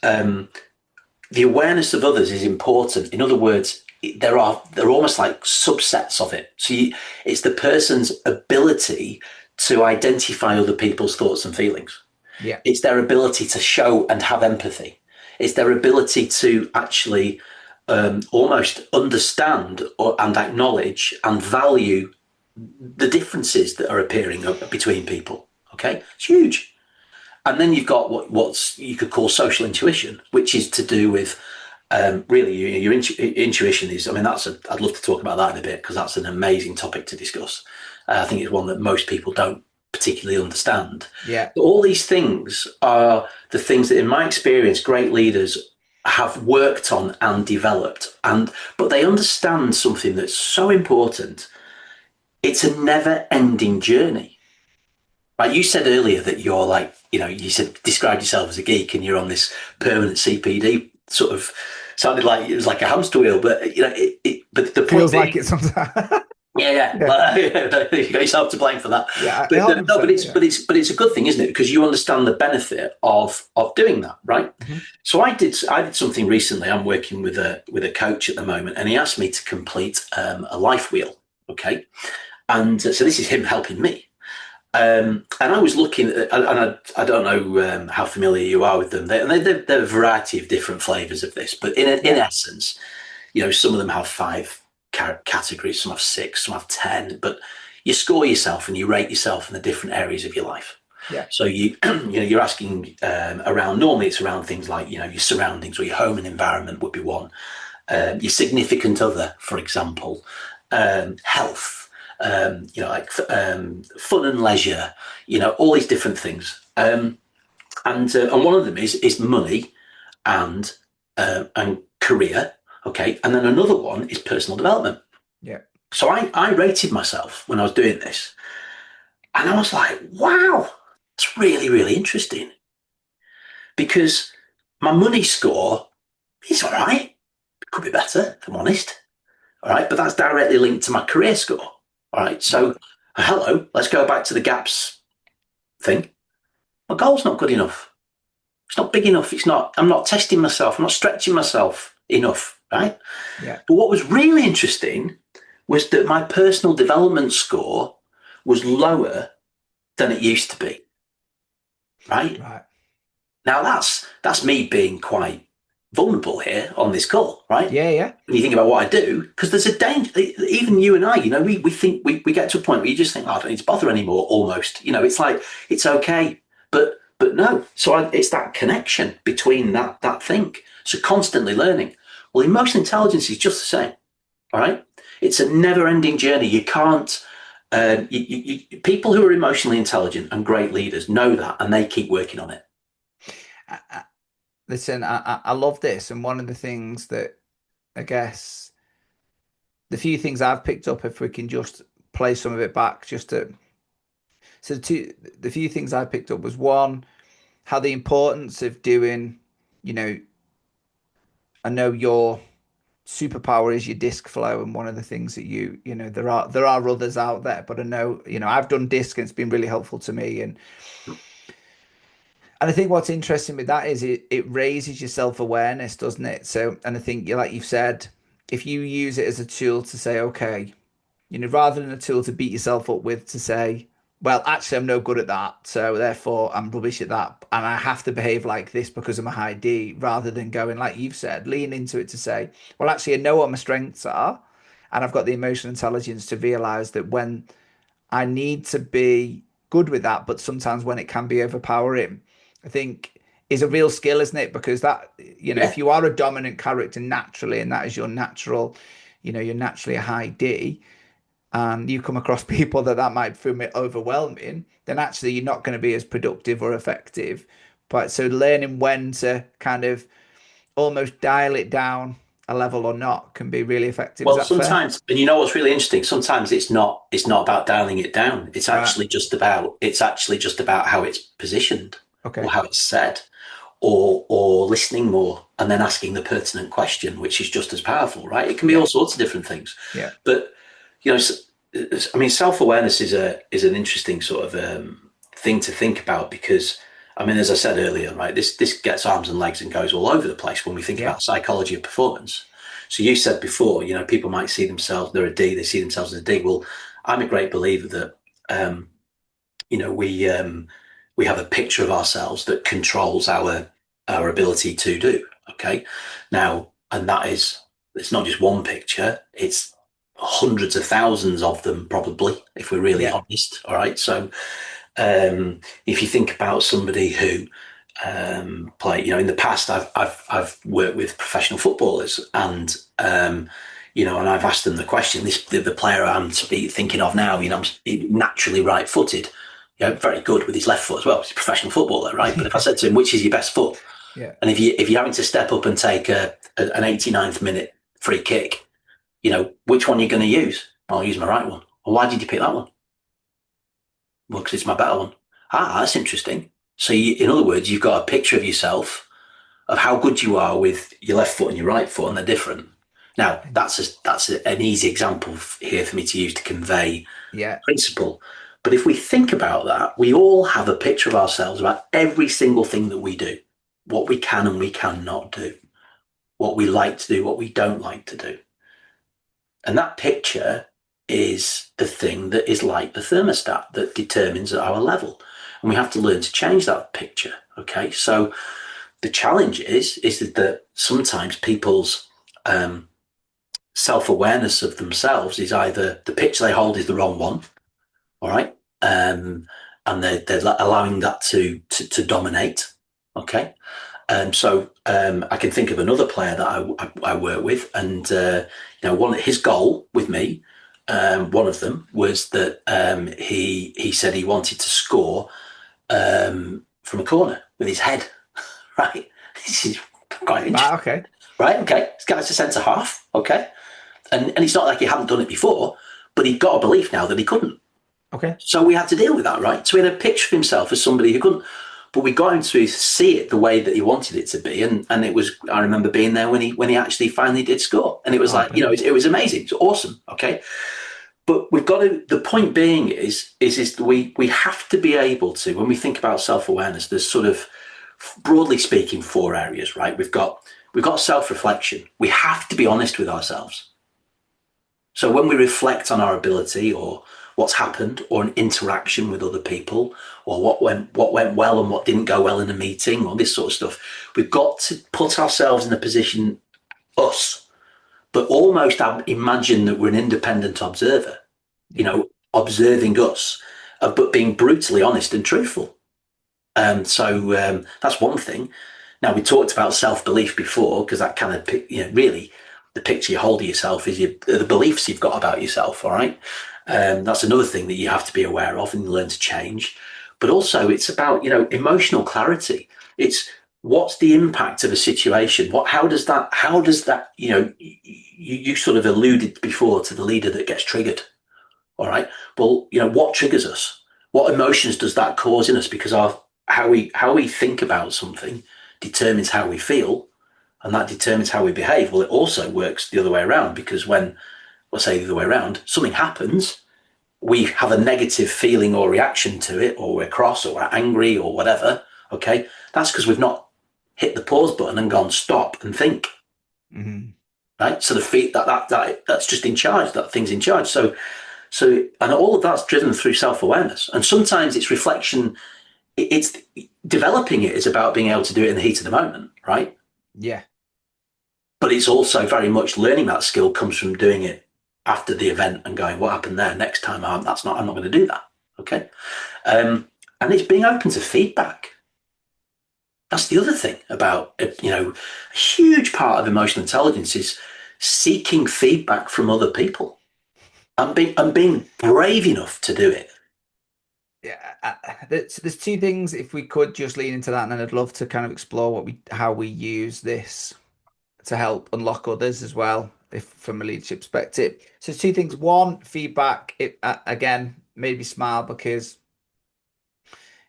the awareness of others is important. In other words, they're almost like subsets of it. So it's the person's ability to identify other people's thoughts and feelings. Yeah. It's their ability to show and have empathy. It's their ability to actually almost understand and acknowledge and value the differences that are appearing between people. Okay, it's huge. And then you've got what's you could call social intuition, which is to do with really your intuition is. I mean, I'd love to talk about that in a bit, because that's an amazing topic to discuss. I think it's one that most people don't particularly understand. Yeah. But all these things are the things that, in my experience, great leaders have worked on and developed, but they understand something that's so important. It's a never-ending journey. Right? You said earlier that you're like, you described yourself as a geek, and you're on this permanent CPD sort of. Sounded like it was like a hamster wheel, but but the point feels like it sometimes. Yeah. Well, you got yourself to blame for that. Yeah, but it's a good thing, isn't it? Because you understand the benefit of doing that, right? Mm-hmm. So I did something recently. I'm working with a coach at the moment, and he asked me to complete a life wheel. Okay, and so this is him helping me. And I was looking at, and I don't know how familiar you are with them. They're a variety of different flavors of this, but in essence, some of them have 5 categories, some have 6, some have 10, but you score yourself and you rate yourself in the different areas of your life. Yeah. So you're asking around. Normally, it's around things like your surroundings, or your home and environment would be one. Your significant other, for example, health. Like fun and leisure. All these different things. And one of them is money and career. Okay, and then another one is personal development. Yeah. So I rated myself when I was doing this, and I was like, wow, it's really, really interesting, because my money score is all right. It could be better, if I'm honest. All right, but that's directly linked to my career score. All right, so hello, let's go back to the gaps thing. My goal's not good enough. It's not big enough. I'm not testing myself. I'm not stretching myself enough, right? Yeah. But what was really interesting was that my personal development score was lower than it used to be. Right? Right. Now that's me being quite vulnerable here on this call, right? Yeah, yeah. When you think about what I do, because there's a danger. Even you and I, we think we get to a point where you just think, I don't need to bother anymore. Almost, it's like it's okay, but But no, so it's that connection between that thing. So constantly learning. Well, emotional intelligence is just the same. All right, it's a never-ending journey. You can't. People who are emotionally intelligent and great leaders know that, and they keep working on it. Listen, I love this, and one of the things that I guess the few things I've picked up, if we can just play some of it back, just to the few things I picked up was one, how the importance of doing, you know, I know your superpower is your disc flow, and one of the things that there are others out there, but I know, I've done disc and it's been really helpful to me, and I think what's interesting with that is it raises your self-awareness, doesn't it? So, and I think, like you've said, if you use it as a tool to say, okay, rather than a tool to beat yourself up with, to say, well, actually, I'm no good at that, so therefore I'm rubbish at that, and I have to behave like this because of my high D, rather than going, like you've said, lean into it to say, well, actually, I know what my strengths are, and I've got the emotional intelligence to realize that when I need to be good with that, but sometimes when it can be overpowering, I think is a real skill, isn't it? Because that, Yeah. if you are a dominant character naturally, and that is your natural, you're naturally a high D, and you come across people that might feel overwhelming, then actually you're not going to be as productive or effective. But so learning when to kind of almost dial it down a level or not can be really effective. Is Well, that fair? sometimes, and you know what's really interesting? Sometimes it's not about dialing it down. Right. It's actually just about how it's positioned or Okay. how it's said, or listening more and then asking the pertinent question, which is just as powerful, right? It can be Yeah. all sorts of different things. Yeah. But you know, I mean, self-awareness is an interesting sort of thing to think about because, I mean, as I said earlier, right, this gets arms and legs and goes all over the place when we think Yeah. about psychology of performance. So you said before, people might see themselves, they're a D, they see themselves as a D. Well, I'm a great believer that um, you know we have a picture of ourselves that controls our ability to do. Okay, now, and that is, it's not just one picture, it's hundreds of thousands of them probably, if we're really Yeah. honest. All right, so if you think about somebody who play, in the past, I've worked with professional footballers, and and I've asked them the question. The player I'm thinking of now, I'm naturally right-footed, very good with his left foot as well. He's a professional footballer, right? But if I said to him, which is your best foot? Yeah. And if you're having to step up and take an 89th minute free kick, which one are you going to use? I'll use my right one. Well, why did you pick that one? Well, because it's my better one. Ah, that's interesting. So, in other words, you've got a picture of yourself of how good you are with your left foot and your right foot, and they're different. Now, that's an easy example here for me to use to convey Yeah. principle. But if we think about that, we all have a picture of ourselves about every single thing that we do, what we can and we cannot do, what we like to do, what we don't like to do. And that picture is the thing that is like the thermostat that determines our level. And we have to learn to change that picture. Okay. So the challenge is that sometimes people's self-awareness of themselves is either the picture they hold is the wrong one. All right. And they're allowing that to dominate. Okay. I can think of another player that I work with, and his goal with me, one of them was that he said he wanted to score from a corner with his head. Right, this is quite Right. interesting. Okay. Right, okay, this guy's a centre half. Okay, and it's not like he hadn't done it before, but he got a belief now that he couldn't. Okay. So we had to deal with that, right? So he had a picture of himself as somebody who couldn't, but we got him to see it the way that he wanted it to be, and it was. I remember being there when he actually finally did score, and it was Oh, like, brilliant. it was amazing, it's awesome, okay. But we've got to. The point being is we have to be able to, when we think about self awareness, there's sort of, broadly speaking, four areas, right? We've got self reflection. We have to be honest with ourselves. So when we reflect on our ability or what's happened or an interaction with other people or what went well and what didn't go well in a meeting or this sort of stuff, we've got to put ourselves in a position, us, but almost imagine that we're an independent observer, Yeah. observing us, but being brutally honest and truthful. So that's one thing. Now, we talked about self-belief before, because that kind of, really the picture you hold of yourself is the beliefs you've got about yourself. All right. That's another thing that you have to be aware of and learn to change. But also it's about, emotional clarity. It's what's the impact of a situation? How does that, you sort of alluded before to the leader that gets triggered. All right. Well, what triggers us? What emotions does that cause in us? Because how we think about something determines how we feel, and that determines how we behave. Well, it also works the other way around, because when, let's say the other way around, something happens, we have a negative feeling or reaction to it, or we're cross or we're angry or whatever. Okay, that's because we've not hit the pause button and gone stop and think. Hmm. Right. So the feet that's just in charge. That thing's in charge. So, and all of that's driven through self-awareness. And sometimes it's reflection. It's developing it is about being able to do it in the heat of the moment, right? Yeah. But it's also very much learning that skill comes from doing it after the event and going, what happened there next time? I'm not going to do that. Okay. And it's being open to feedback. That's the other thing about, a huge part of emotional intelligence is seeking feedback from other people and being brave enough to do it. Yeah, there's two things. If we could just lean into that, and then I'd love to kind of explore how we use this to help unlock others as well, if from a leadership perspective. So there's two things. One, feedback. It again made me smile because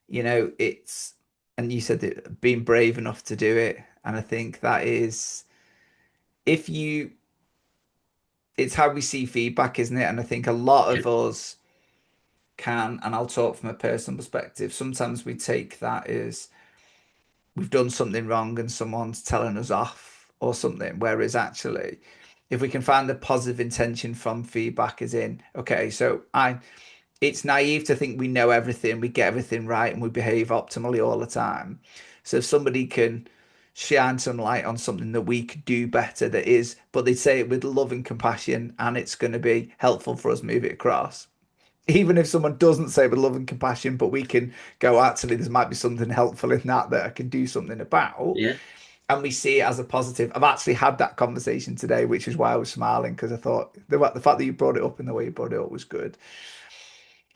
it's, and you said that being brave enough to do it, and I think that is, if you, it's how we see feedback, isn't it? And I think a lot of us can, and I'll talk from a personal perspective, sometimes we take that as we've done something wrong and someone's telling us off or something. Whereas actually, if we can find the positive intention from feedback, as in, okay, so it's naive to think we know everything, we get everything right, and we behave optimally all the time. So if somebody can shine some light on something that we could do better, that is, but they say it with love and compassion, and it's going to be helpful for us move it across. Even if someone doesn't say with love and compassion, but we can go, actually, there might be something helpful in that I can do something about. Yeah. And we see it as a positive. I've actually had that conversation today, which is why I was smiling, because I thought the fact that you brought it up in the way you brought it up was good.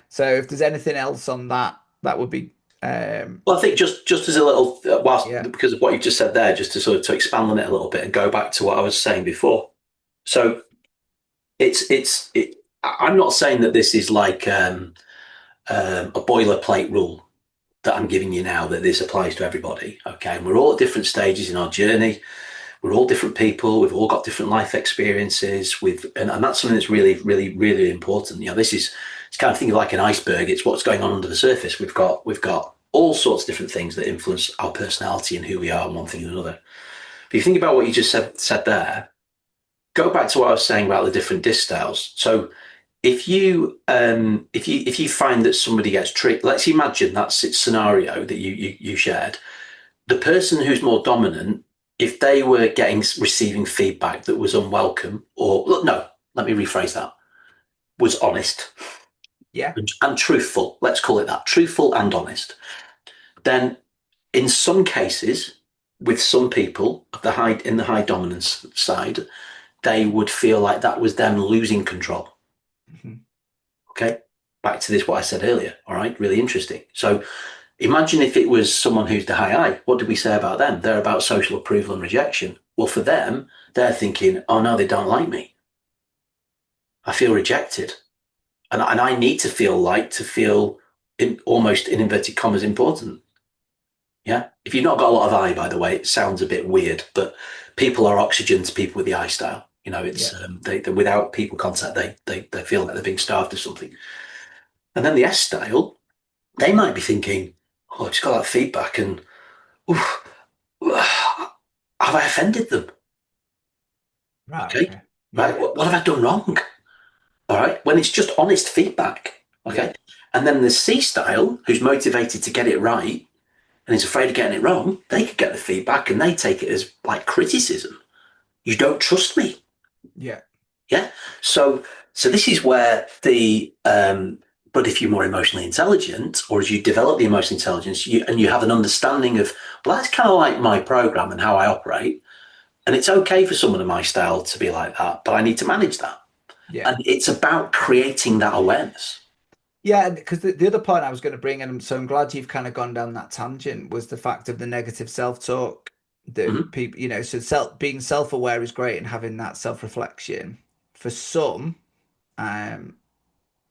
So if there's anything else on that, that would be, Well, I think just as a little, whilst yeah, because of what you've just said there, just to sort of to expand on it a little bit and go back to what I was saying before. So I'm not saying that this is like a boilerplate rule that I'm giving you now, that this applies to everybody. Okay, and we're all at different stages in our journey. We're all different people. We've all got different life experiences. And that's something that's really, really, really important. This is, it's kind of think of like an iceberg. It's what's going on under the surface. We've got all sorts of different things that influence our personality and who we are, and one thing and another. But you think about what you just said there. Go back to what I was saying about the different disc styles. So if you find that somebody gets tricked, let's imagine that scenario that you shared. The person who's more dominant, if they were receiving feedback that was unwelcome, or no, let me rephrase that, was honest yeah, and truthful, let's call it that, truthful and honest, then in some cases, with some people of the high dominance side, they would feel like that was them losing control. mhm, Okay, back to this what I said earlier. All right, really interesting. So imagine if it was someone who's the high I. What did we say about them? They're about social approval and rejection. Well, for them, they're thinking, oh no, they don't like me. I feel rejected. And I need to feel liked to feel almost in inverted commas important. Yeah. If you've not got a lot of I, by the way, it sounds a bit weird, but people are oxygen to people with the I style. yeah, It's they without people contact, they feel like they're being starved or something. And then the S style, they might be thinking, oh, I just got that feedback and oof, have I offended them? right, Okay. okay, Right. yeah, What have I done wrong? All right. When it's just honest feedback. yeah, Okay. And then the C style, who's motivated to get it right and is afraid of getting it wrong, they could get the feedback and they take it as like criticism. You don't trust me. yeah, Yeah. So this is where But if you're more emotionally intelligent, or as you develop the emotional intelligence, and you have an understanding of, well, that's kind of like my program and how I operate, and it's okay for someone of my style to be like that, but I need to manage that. Yeah. And it's about creating that awareness. Yeah, because the other point I was going to bring, and so I'm glad you've kind of gone down that tangent, was the fact of the negative self-talk that Mm-hmm. people, so being self-aware is great and having that self-reflection. For some, um,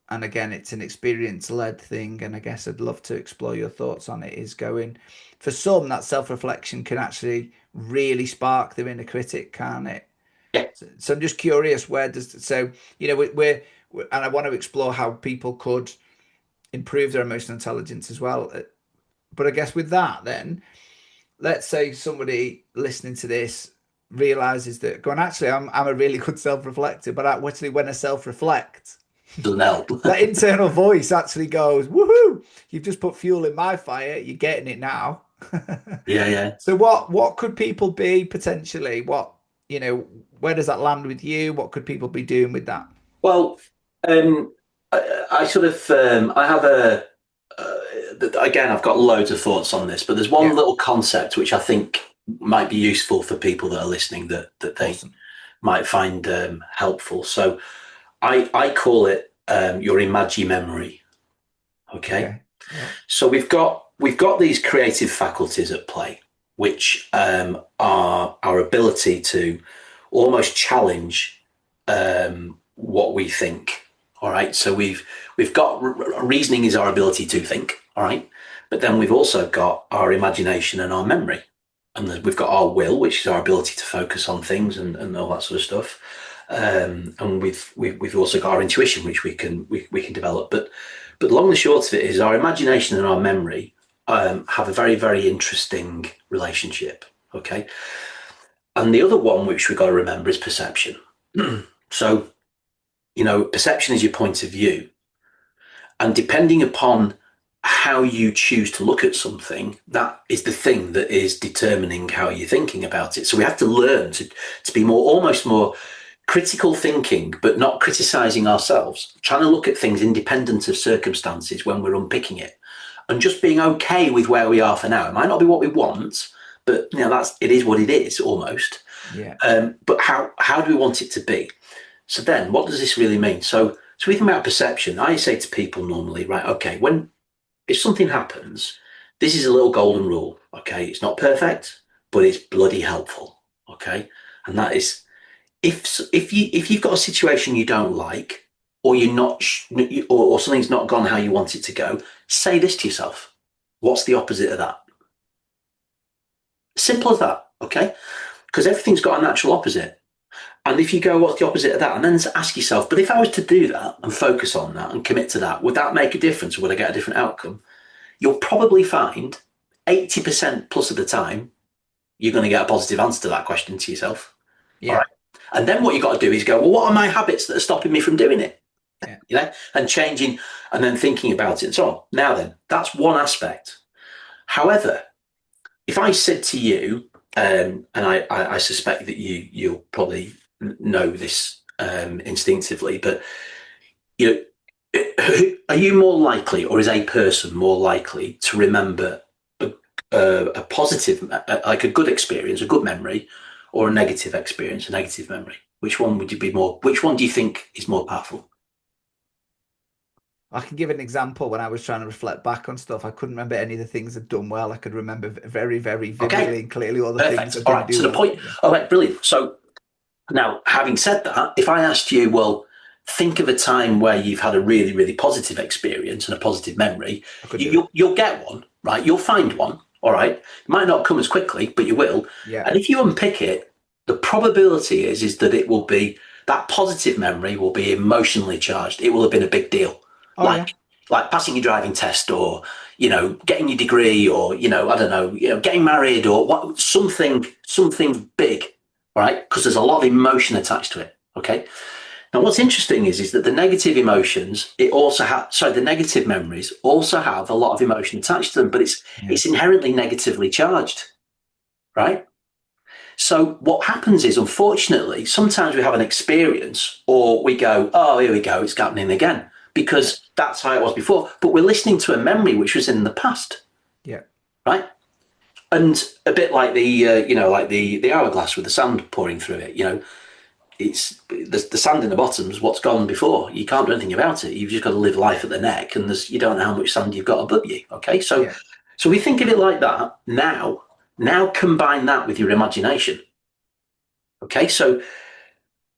and again, it's an experience-led thing, and I guess I'd love to explore your thoughts on it, is going, for some, that self-reflection can actually really spark their inner critic, can't it? Yeah. So I'm just curious, where does, so, and I want to explore how people could improve their emotional intelligence as well. But I guess with that, then let's say somebody listening to this realizes that going, actually, I'm a really good self-reflector, but actually when I self-reflect, Doesn't help. that internal voice actually goes, woohoo, you've just put fuel in my fire, you're getting it now. Yeah, yeah. So what could people be potentially? Where does that land with you? What could people be doing with that? Well, I sort of, I have again, I've got loads of thoughts on this, but there's one Yeah, little concept which I think might be useful for people that are listening that they awesome. might find helpful. So I call it your imagi memory. Okay. Okay. Yeah. So we've got these creative faculties at play, which are our ability to almost challenge what we think. All right. So we've got reasoning is our ability to think. All right. But then we've also got our imagination and our memory, and we've got our will, which is our ability to focus on things and all that sort of stuff. And we've also got our intuition, which we can develop. But the long and short of it is our imagination and our memory have a very, very interesting relationship. Okay. And the other one, which we've got to remember, is perception. So, perception is your point of view. And depending upon how you choose to look at something, that is the thing that is determining how you're thinking about it. So we have to learn to be almost more critical thinking, but not criticizing ourselves, trying to look at things independent of circumstances when we're unpicking it, and just being okay with where we are for now. It might not be what we want, but it is what it is almost. Yeah. But how do we want it to be? So then, what does this really mean? So we think about perception. I say to people normally, right? Okay, if something happens, this is a little golden rule. Okay, it's not perfect, but it's bloody helpful. Okay, and that is if you've got a situation you don't like, or you're not, or something's not gone how you want it to go, say this to yourself: what's the opposite of that? Simple as that. Okay, because everything's got a natural opposite. And if you go, what's the opposite of that? And then ask yourself, but if I was to do that and focus on that and commit to that, would that make a difference, or would I get a different outcome? You'll probably find 80% plus of the time you're going to get a positive answer to that question to yourself. All Yeah. right. And then what you got to do is go, well, what are my habits that are stopping me from doing it? Yeah. And changing and then thinking about it and so on. Now then, that's one aspect. However, if I said to you, and I suspect that you'll probably know this instinctively, but you are you more likely, or is a person more likely to remember a positive, like a good experience, a good memory, or a negative experience, a negative memory? Which one would you be more? Which one do you think is more powerful? I can give an example. When I was trying to reflect back on stuff, I couldn't remember any of the things I'd done well. I could remember very, very Okay, vividly and clearly all the things I perfect. All didn't right. So do the well. point. Yeah, All right, brilliant. So now, having said that, if I asked you, well, think of a time where you've had a really, really positive experience and a positive memory, I could do it. you'll get one, right? You'll find one, all right? It might not come as quickly, but you will. Yeah. And if you unpick it, the probability is that it will be that positive memory will be emotionally charged. It will have been a big deal, Oh yeah. like passing your driving test, or getting your degree, or I don't know, getting married, or something big, right? Because there's a lot of emotion attached to it. Okay. Now, what's interesting is that the negative emotions, the negative memories also have a lot of emotion attached to them, but Yeah. it's inherently negatively charged, right? So what happens is, unfortunately, sometimes we have an experience, or we go, oh, here we go, it's happening again, Yeah. because that's how it was before. But we're listening to a memory which was in the past, Yeah. right? And a bit like the hourglass with the sand pouring through it. It's the sand in the bottom's what's gone before. You can't do anything about it. You've just got to live life at the neck, and you don't know how much sand you've got above you. Okay, so Yeah. so we think of it like that now. Now combine that with your imagination. Okay, so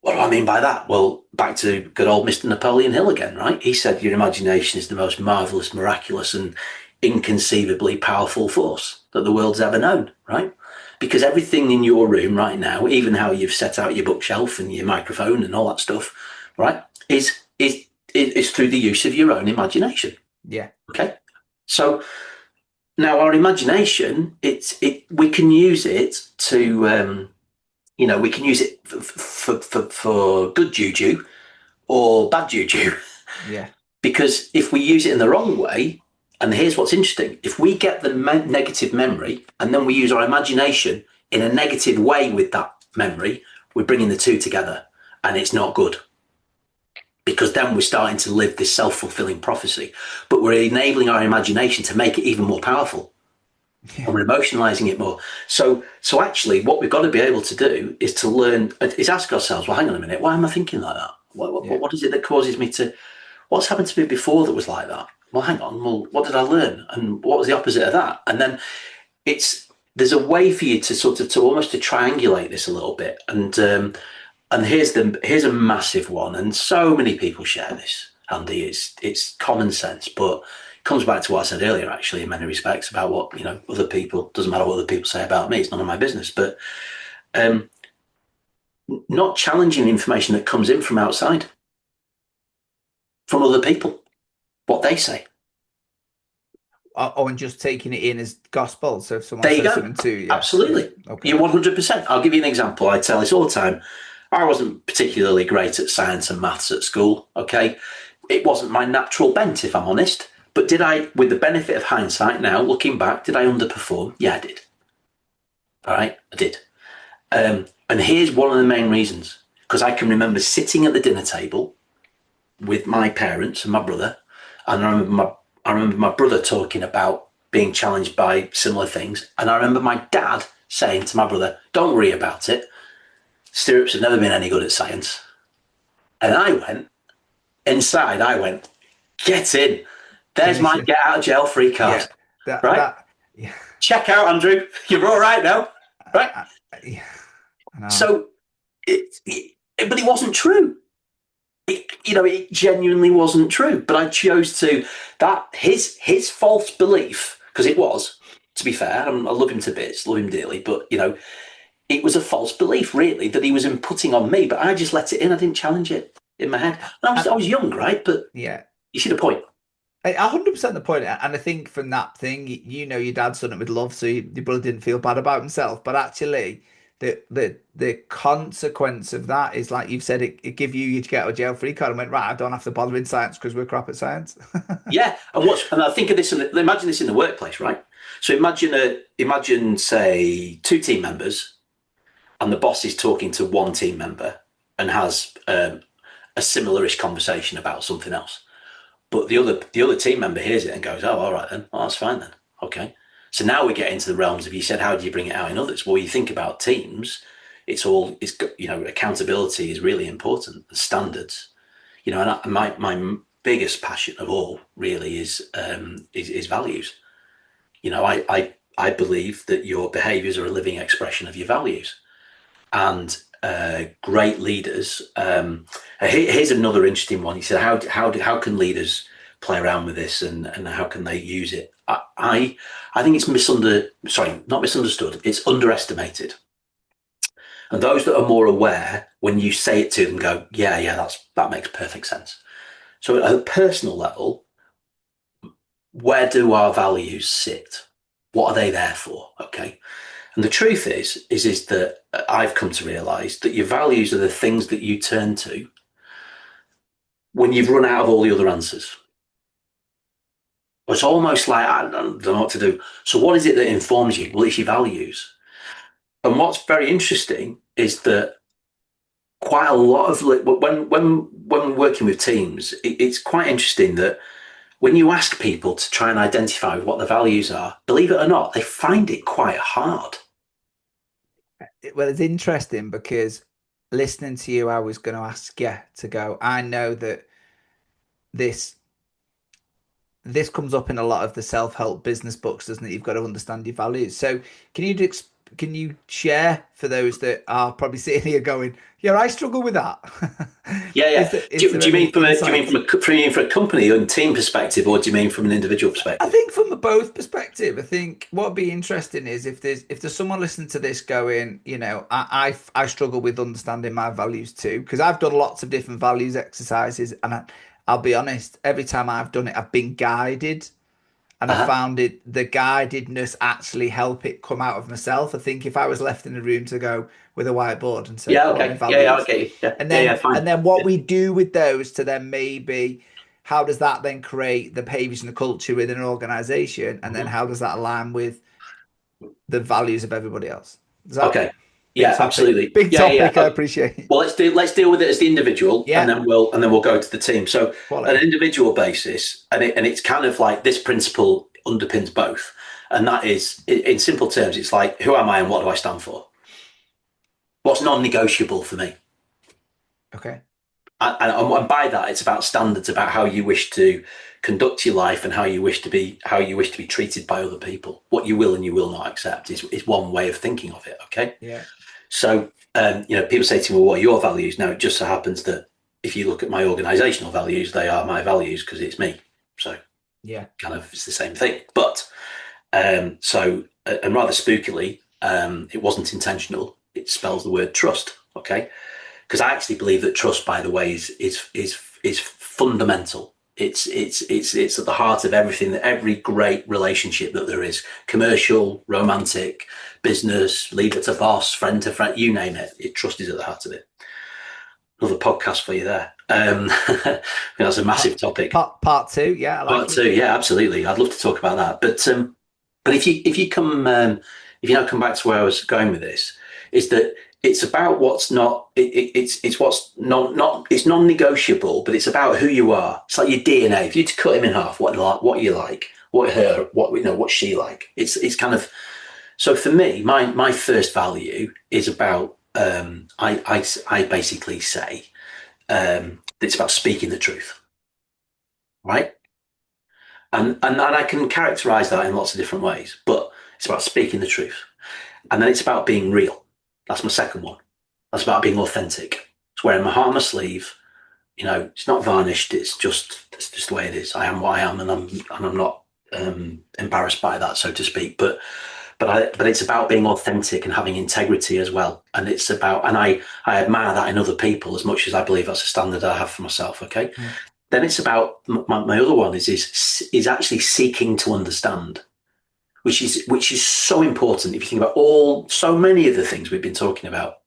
what do I mean by that? Well, back to good old Mr. Napoleon Hill again, right? He said your imagination is the most marvelous, miraculous, and inconceivably powerful force that the world's ever known, right? Because everything in your room right now, even how you've set out your bookshelf and your microphone and all that stuff, right, is through the use of your own imagination. Yeah. Okay. So now our imagination, we can use it to we can use it for good juju or bad juju. Yeah. Because if we use it in the wrong way, and here's what's interesting, if we get the negative memory and then we use our imagination in a negative way with that memory, we're bringing the two together and it's not good. Because then we're starting to live this self-fulfilling prophecy, but we're enabling our imagination to make it even more powerful. Yeah. And we're emotionalizing it more. So actually, what we've got to be able to do is to learn, is ask ourselves, well, hang on a minute, why am I thinking like that? What is it that causes me to, what's happened to me before that was like that? Well, hang on, well, what did I learn? And what was the opposite of that? And then there's a way for you to sort of, to almost to triangulate this a little bit. And here's a massive one. And so many people share this, Andy. It's common sense, but comes back to what I said earlier, actually, in many respects, about what, other people, doesn't matter what other people say about me, it's none of my business. But not challenging the information that comes in from outside, from other people, what they say. Oh, and just taking it in as gospel. So if someone There you says go. something to you, Absolutely. okay. You're 100%. I'll give you an example. I tell this all the time. I wasn't particularly great at science and maths at school, okay? It wasn't my natural bent, if I'm honest. But did I, with the benefit of hindsight now, looking back, did I underperform? Yeah, I did. All right, I did. And here's one of the main reasons. Because I can remember sitting at the dinner table with my parents and my brother, and I remember my brother talking about being challenged by similar things, and I remember my dad saying to my brother, "Don't worry about it. Stirrups have never been any good at science." And I went inside. I went, "Get in. There's my Commission. get out of jail free card." Yeah. That Right? that yeah. Check out, Andrew. You're all right now, right? Yeah. I know. So, but it wasn't true. It genuinely wasn't true. But I chose to that his false belief, because it was. To be fair, I love him to bits, love him dearly, but it was a false belief, really, that he was inputting on me. But I just let it in. I didn't challenge it in my head. And I was young, right? But Yeah. you see the point. 100% the point. And I think from that thing, your dad's done it with love, so your brother didn't feel bad about himself. But actually, the consequence of that is, like you've said, it give you get out of jail free card and went, right, I don't have to bother in science because we're crap at science. Yeah, and I think of this. Imagine this in the workplace, right? So imagine say two team members, and the boss is talking to one team member and has a similarish conversation about something else. But the other team member hears it and goes, "Oh, all right then. Well, that's fine then. Okay." So now we get into the realms of, you said, how do you bring it out in others? Well, you think about teams. It's accountability is really important. The standards, and my biggest passion of all really is values. I believe that your behaviours are a living expression of your values, and great leaders. Here's another interesting one. He said, how can leaders play around with this, and how can they use it? I think it's not misunderstood. It's underestimated. And those that are more aware, when you say it to them, go, yeah, that makes perfect sense. So at a personal level, where do our values sit? What are they there for? Okay. And the truth is that I've come to realize that your values are the things that you turn to when you've run out of all the other answers. It's almost like, I don't know what to do. So what is it that informs you? Well, it's your values. And what's very interesting is that quite a lot of when working with teams, it's quite interesting that when you ask people to try and identify what the values are, believe it or not, they find it quite hard. Well, it's interesting because listening to you, I was going to ask you to go. I know that this this comes up in a lot of the self-help business books, doesn't it? You've got to understand your values. So can you share for those that are probably sitting here going, yeah, I struggle with that. Yeah, yeah. Is there Do you any mean insights? from a company and team perspective, or do you mean from an individual I perspective? think from a both perspective, I think what'd be interesting is if there's someone listening to this going, I struggle with understanding my values too, because I've done lots of different values exercises, and I'll be honest, every time I've done it, I've been guided, and I Uh-huh. found the guidedness actually help it come out of myself. I think if I was left in a room to go with a whiteboard and say, Yeah. what are my Okay. Yeah. Yeah. I values? get you. Yeah. And Yeah. Yeah. and Fine. then what Yeah. we do with those to then maybe how does that then create the behaviors and the culture within an organization? And then Mhm. how does that align with the values of everybody else? Is that Okay. big Yeah. topic? Absolutely. Big Yeah. Yeah. topic, I appreciate it. Well, let's deal with it as the individual, and Yeah, then we'll go to the team. So, an quality. individual basis, and it's kind of like this principle underpins both, and that is, in simple terms, it's like who am I and what do I stand for? What's non-negotiable for me? Okay. And by that, it's about standards, about how you wish to conduct your life and how you wish to be treated by other people. What you will and you will not accept is one way of thinking of it. Okay. Yeah. So, people say to me, well, what are your values? Now, it just so happens that if you look at my organizational values, they are my values because it's me. So, Yeah. kind of, it's the same thing. But, and rather spookily, it wasn't intentional. It spells the word trust. Okay. Because I actually believe that trust, by the way, is fundamental. It's at the heart of everything, that every great relationship that there is, commercial, romantic, business, leader to boss, friend to friend, you name it. Trust is at the heart of it. Another podcast for you there. That's a massive Part, topic. part two. Yeah, I Part like it. two, yeah, absolutely. I'd love to talk about that. But if you now come back to where I was going with this, is that it's about what's not it's what's not it's non-negotiable, but it's about who you are. It's like your DNA. If you to cut him in half, what you like, what's she like. It's kind of, so for me, my first value is about I basically say it's about speaking the truth, right? And I can characterize that in lots of different ways, but it's about speaking the truth. And then it's about being real. That's my second one. That's about being authentic. It's wearing my heart on my sleeve. It's not varnished. It's just the way it is. I am what I am, and I'm not embarrassed by that, so to speak. But it's about being authentic and having integrity as well. And it's about, and I admire that in other people as much as I believe that's a standard I have for myself. Okay. Mm. Then it's about my other one is actually seeking to understand, which is so important. If you think about so many of the things we've been talking about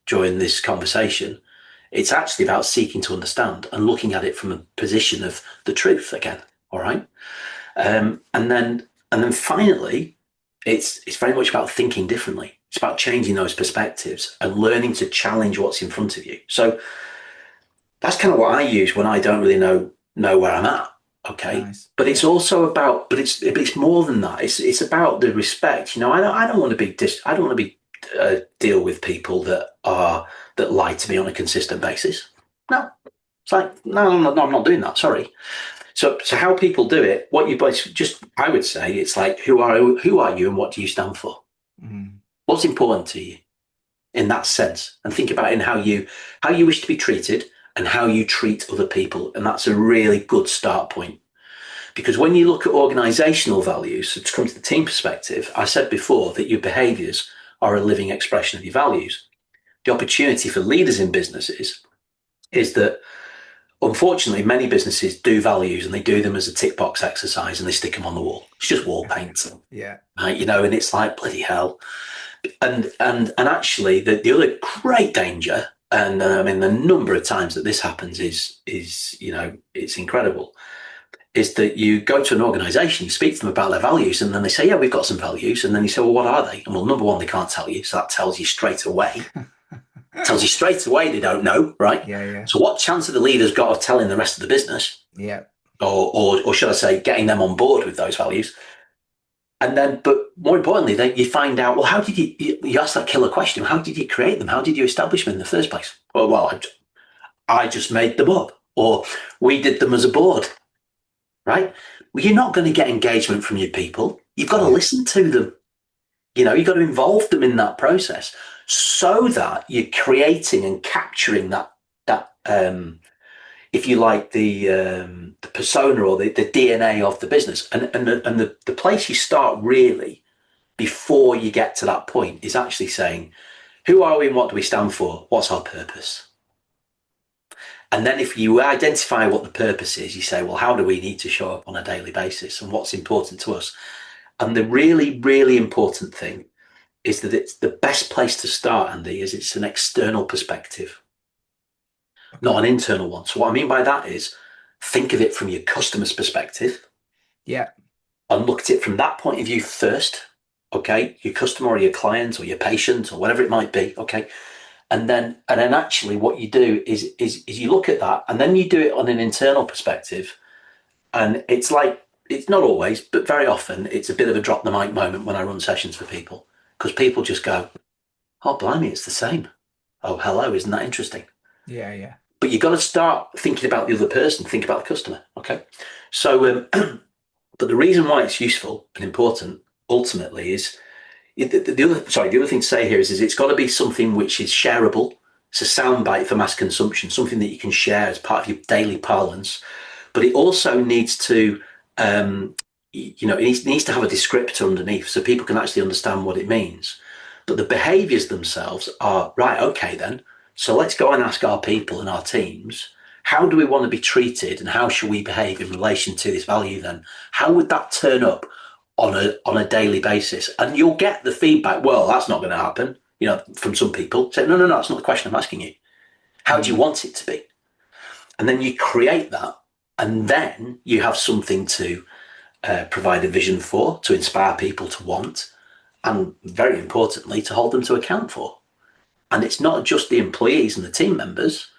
during this conversation, it's actually about seeking to understand and looking at it from a position of the truth again. All right. And then finally, it's very much about thinking differently. It's about changing those perspectives and learning to challenge what's in front of you. So that's kind of what I use when I don't really know where I'm at. Okay. Nice. But it's Yeah. also about, it's more than that. It's about the respect. I don't want to be I don't want to be deal with people that lie to me on a consistent basis. No, it's like no, I'm not doing that. Sorry. So how people do it? What you both just, I would say, it's like who are you and what do you stand for? Mm. What's important to you in that sense? And think about it in how you wish to be treated and how you treat other people. And that's a really good start point. Because when you look at organizational values, so to come to the team perspective, I said before that your behaviors are a living expression of your values. The opportunity for leaders in businesses is that, unfortunately, many businesses do values and they do them as a tick box exercise and they stick them on the wall. It's just wall paint, Yeah. right? And it's like bloody hell. And actually, the other great danger, and I mean the number of times that this happens is it's incredible, is that you go to an organization, you speak to them about their values, and then they say, yeah, we've got some values. And then you say, well, what are they? And well, number one, they can't tell you. So that tells you straight away Tells you straight away they don't know, right? Yeah, yeah, So what chance have the leaders got of telling the rest of the business, yeah, or should I say, getting them on board with those values? And then, but more importantly, then you find out, well, how did you ask that killer question? How did you create them? How did you establish them in the first place? Well, I just made them up, or we did them as a board, right? Well, you're not going to get engagement from your people. You've got to yeah, listen to them. You've got to involve them in that process so that you're creating and capturing that if you like, the persona or the DNA of the business. And the place you start really before you get to that point is actually saying, who are we and what do we stand for? What's our purpose? And then if you identify what the purpose is, you say, well, how do we need to show up on a daily basis and what's important to us? And the really, really important thing is that it's the best place to start, Andy, is it's an external perspective, not an internal one. So what I mean by that is think of it from your customer's perspective yeah, and look at it from that point of view first. Okay, your customer or your client or your patient or whatever it might be. Okay, and then actually what you do is you look at that and then you do it on an internal perspective. And it's like, it's not always, but very often it's a bit of a drop the mic moment when I run sessions for people, because people just go, oh, blimey, it's the same. Oh, hello, isn't that interesting? yeah, yeah, But you've got to start thinking about the other person, think about the customer. Okay. So, but the reason why it's useful and important ultimately is the other thing to say here is it's got to be something which is shareable. It's a soundbite for mass consumption, something that you can share as part of your daily parlance. But it also needs to, it needs to have a descriptor underneath so people can actually understand what it means. But the behaviours themselves are, right, okay then, so let's go and ask our people and our teams, how do we want to be treated and how should we behave in relation to this value then? How would that turn up on a daily basis? And you'll get the feedback, well, that's not going to happen, from some people. Say, no, that's not the question I'm asking you. How do you want it to be? And then you create that, and then you have something to provide a vision for, to inspire people to want, and very importantly, to hold them to account for. And it's not just the employees and the team members;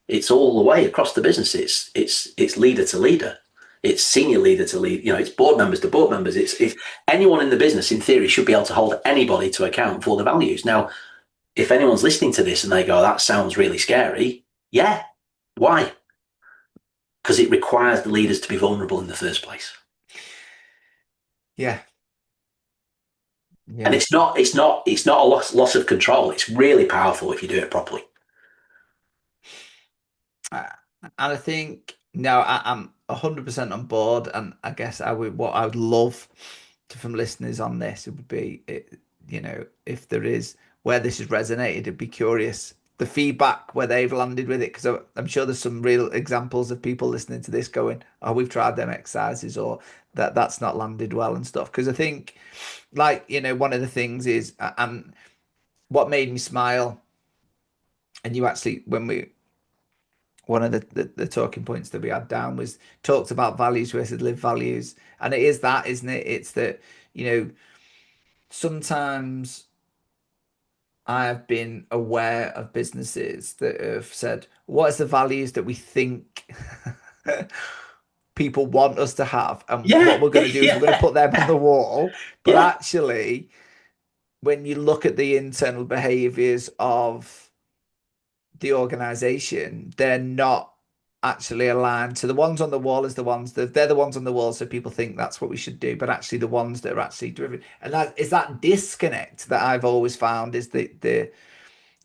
it's all the way across the business. It's leader to leader, it's senior leader to lead. It's board members to board members. It's anyone in the business, in theory, should be able to hold anybody to account for the values. Now, if anyone's listening to this and they go, "That sounds really scary," yeah, why? Because it requires the leaders to be vulnerable in the first place. yeah, And yeah. it's not a loss of control. It's really powerful if you do it properly. And I think no, I'm 100% on board. And I guess what I would love from listeners on this, it would be, if there is where this has resonated, it'd be curious the feedback where they've landed with it, because I'm sure there's some real examples of people listening to this going, "Oh, we've tried them exercises," or that's not landed well and stuff. Because I think, like, one of the things is, and what made me smile, and you actually, when we one of the talking points that we had down was talked about values versus live values. And it is that, isn't it? It's that, sometimes I've been aware of businesses that have said, what is the values that we think people want us to have? And what Yeah, we're going to do is we're going to yeah, put them on the wall. But yeah, actually, when you look at the internal behaviors of the organization, they're not actually aligned. So the ones on the wall is the ones that they're the ones on the wall. So people think that's what we should do, but actually the ones that are actually driven, and that is that disconnect that I've always found is the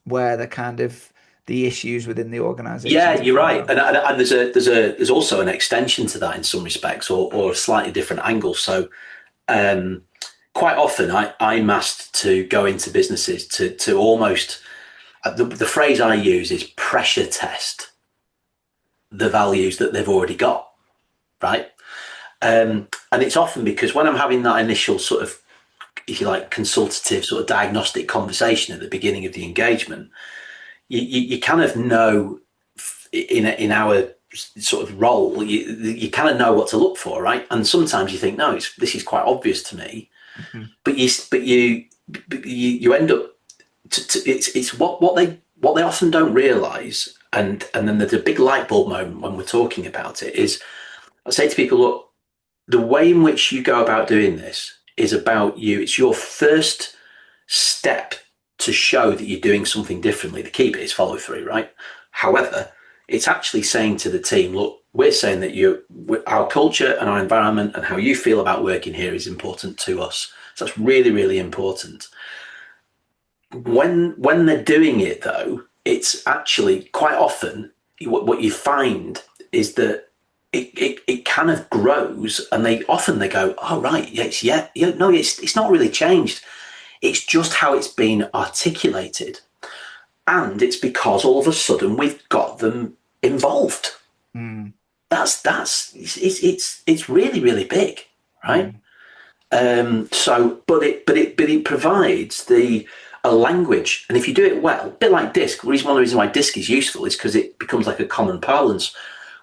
where the kind of the issues within the yeah. organizations have You're come right, from. and there's also an extension to that in some respects, or a slightly different angle. So um, quite often I'm asked to go into businesses to almost the phrase I use is pressure test the values that they've already got, right? And it's often because when I'm having that initial sort of, if you like, consultative sort of diagnostic conversation at the beginning of the engagement, you kind of know in our sort of role, you kind of know what to look for, right? And sometimes you think, no, this is quite obvious to me, Mhm. but you end up it's what what they often don't realise, and then there's a big light bulb moment when we're talking about it, is I say to people, look, the way in which you go about doing this is about you. It's your first step to show that you're doing something differently. The key bit is follow through, right? However, it's actually saying to the team, look, we're saying that our culture and our environment and how you feel about working here is important to us. So that's really, really important. When they're doing it, though, it's actually quite often what you find is that it kind of grows, and they go, oh right, no, it's not really changed. It's just how it's been articulated, and it's because all of a sudden we've got them involved. Mm. It's really, really big, right? Mm. But it provides a language, and if you do it well, a bit like DISC. One of the reasons why DISC is useful is because it becomes like a common parlance.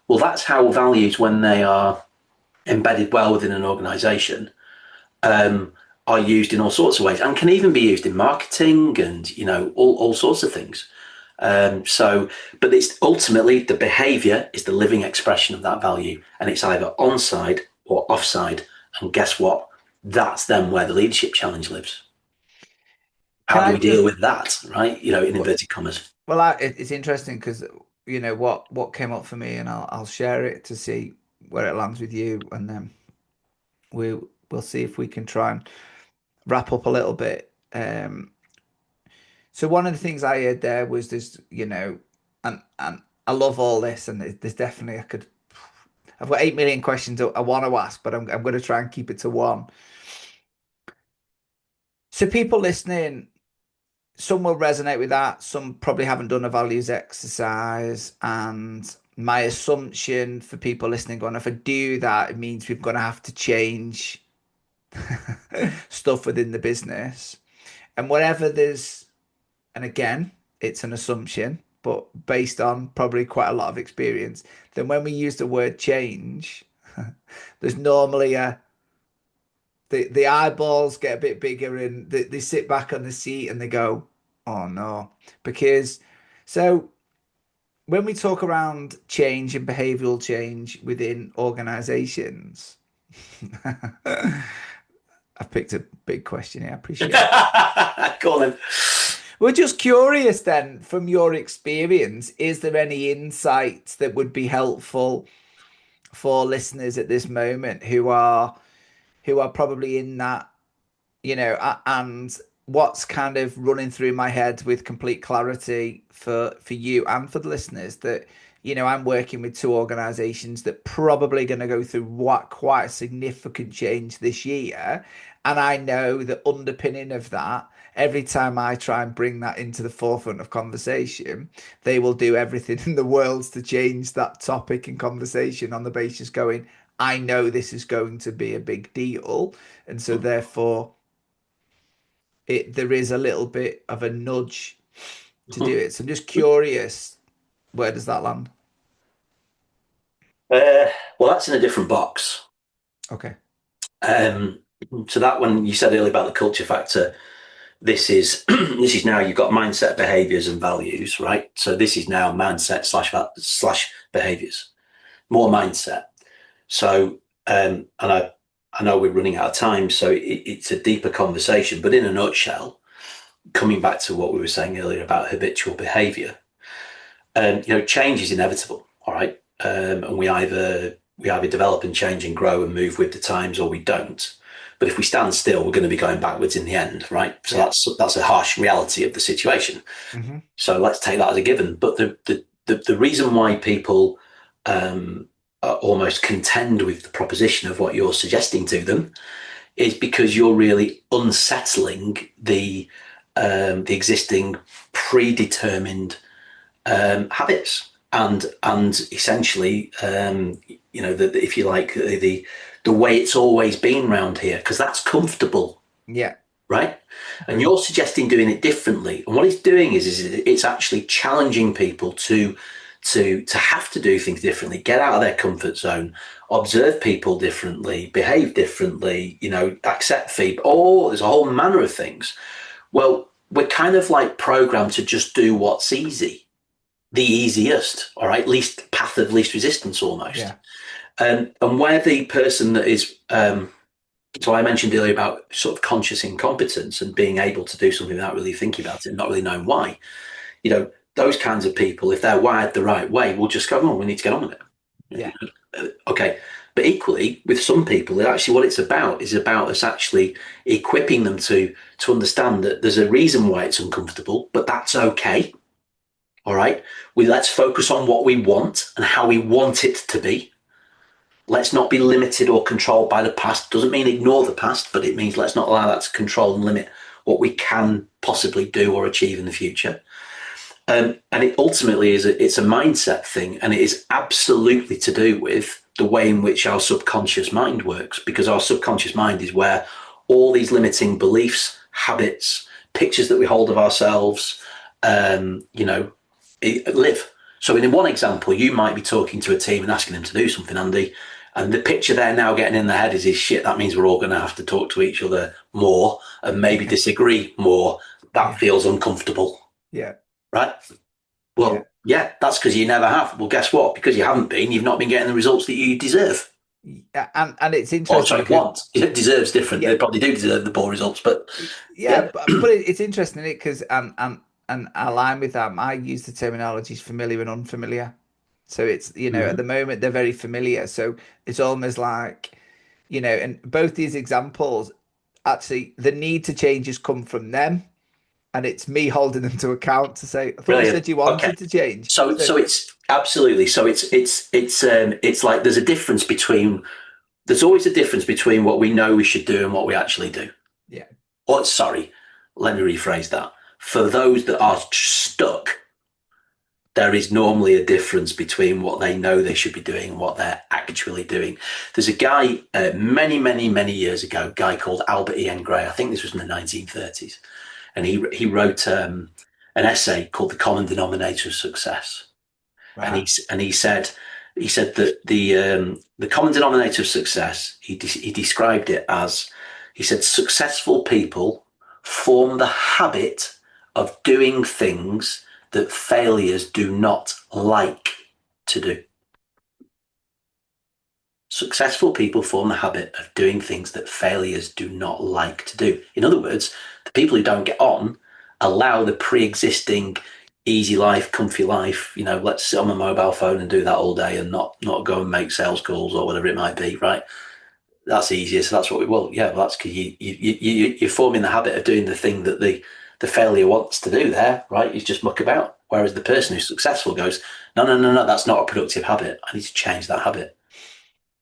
Well, that's how values, when they are embedded well within an organisation, are used in all sorts of ways, and can even be used in marketing and all sorts of things. But it's ultimately the behaviour is the living expression of that value, and it's either onside or offside. And guess what? That's then where the leadership challenge lives. How do we deal with that, right? In inverted commas. Well, it's interesting because what came up for me, and I'll share it to see where it lands with you, and then we'll see if we can try and wrap up a little bit. So one of the things I heard there was this, and I love all this, and there's definitely I've got 8 million questions I want to ask, but I'm going to try and keep it to one. So people listening, some will resonate with that. Some probably haven't done a values exercise. And my assumption for people listening, going, if I do that, it means we're going to have to change stuff within the business. And whatever and again, it's an assumption, but based on probably quite a lot of experience, then when we use the word change, there's normally the eyeballs get a bit bigger, and they sit back on the seat and they go, oh no. Because so when we talk around change and behavioral change within organizations, I've picked a big question here. I appreciate it. Go on then. We're just curious then, from your experience, is there any insights that would be helpful for listeners at this moment who are probably in that, and what's kind of running through my head with complete clarity for you and for the listeners, that I'm working with two organizations that probably going to go through quite a significant change this year, and I know the underpinning of that, every time I try and bring that into the forefront of conversation, they will do everything in the world to change that topic and conversation on the basis going, I know this is going to be a big deal, and so therefore there is a little bit of a nudge to do it. So I'm just curious, where does that land? Well, that's in a different box. Okay. So that one you said earlier about the culture factor, this is now you've got mindset, behaviors, and values, right? So this is now mindset slash behaviors, more mindset. So and I know we're running out of time, so it's a deeper conversation. But in a nutshell, coming back to what we were saying earlier about habitual behavior, change is inevitable. All right, and we either develop and change and grow and move with the times, or we don't. But if we stand still, we're going to be going backwards in the end, right? So that's a harsh reality of the situation. Mm-hmm. So let's take that as a given. But the reason why people almost contend with the proposition of what you're suggesting to them is because you're really unsettling the existing predetermined habits and essentially if you like the way it's always been around here, because that's comfortable. Yeah. Right. And you're suggesting doing it differently. And what it's doing is it's actually challenging people to have to do things differently, get out of their comfort zone, observe people differently, behave differently, accept feedback. There's a whole manner of things. Well, we're kind of like programmed to just do what's easy, the easiest, all right, least path of least resistance almost. Yeah. And where the person that is, so I mentioned earlier about sort of conscious incompetence and being able to do something without really thinking about it and not really knowing why, those kinds of people, if they're wired the right way, will just go, oh, we need to get on with Yeah. it. Okay. But equally, with some people, actually what it's about is about us actually equipping them to understand that there's a reason why it's uncomfortable, but that's okay. All right. Let's focus on what we want and how we want it to be. Let's not be limited or controlled by the past. Doesn't mean ignore the past, but it means let's not allow that to control and limit what we can possibly do or achieve in the future. And it ultimately it's a mindset thing, and it is absolutely to do with the way in which our subconscious mind works, because our subconscious mind is where all these limiting beliefs, habits, pictures that we hold of ourselves, live. So in one example, you might be talking to a team and asking them to do something, Andy, and the picture they're now getting in their head is shit, that means we're all going to have to talk to each other more and maybe disagree more. That feels uncomfortable. Yeah. Right? Well, yeah, that's because you never have. Well, guess what? Because you haven't been, you've not been getting the results that you deserve. And it's interesting. Want. It deserves different. They probably do deserve the poor results, but but it's interesting, because and align with that. I use the terminologies familiar and unfamiliar. So it's at the moment they're very familiar. So it's almost like and both these examples, actually, the need to change has come from them. And it's me holding them to account to say, I thought you said you wanted to change. So it's absolutely. So it's like there's always a difference between what we know we should do and what we actually do. Yeah. Or sorry, let me rephrase that. For those that are stuck, there is normally a difference between what they know they should be doing and what they're actually doing. There's a guy many, many, many years ago, a guy called Albert Ian Gray. I think this was in the 1930s. And he wrote an essay called "The Common Denominator of Success," and he said that the common denominator of success, he described it as, he said, successful people form the habit of doing things that failures do not like to do. Successful people form the habit of doing things that failures do not like to do. In other words, the people who don't get on allow the pre-existing easy life, comfy life, let's sit on my mobile phone and do that all day and not go and make sales calls or whatever it might be, right? That's easier, so that's what we will. Yeah, well, that's because you're forming the habit of doing the thing that the failure wants to do there, right? Is just muck about. Whereas the person who's successful goes, no, that's not a productive habit. I need to change that habit.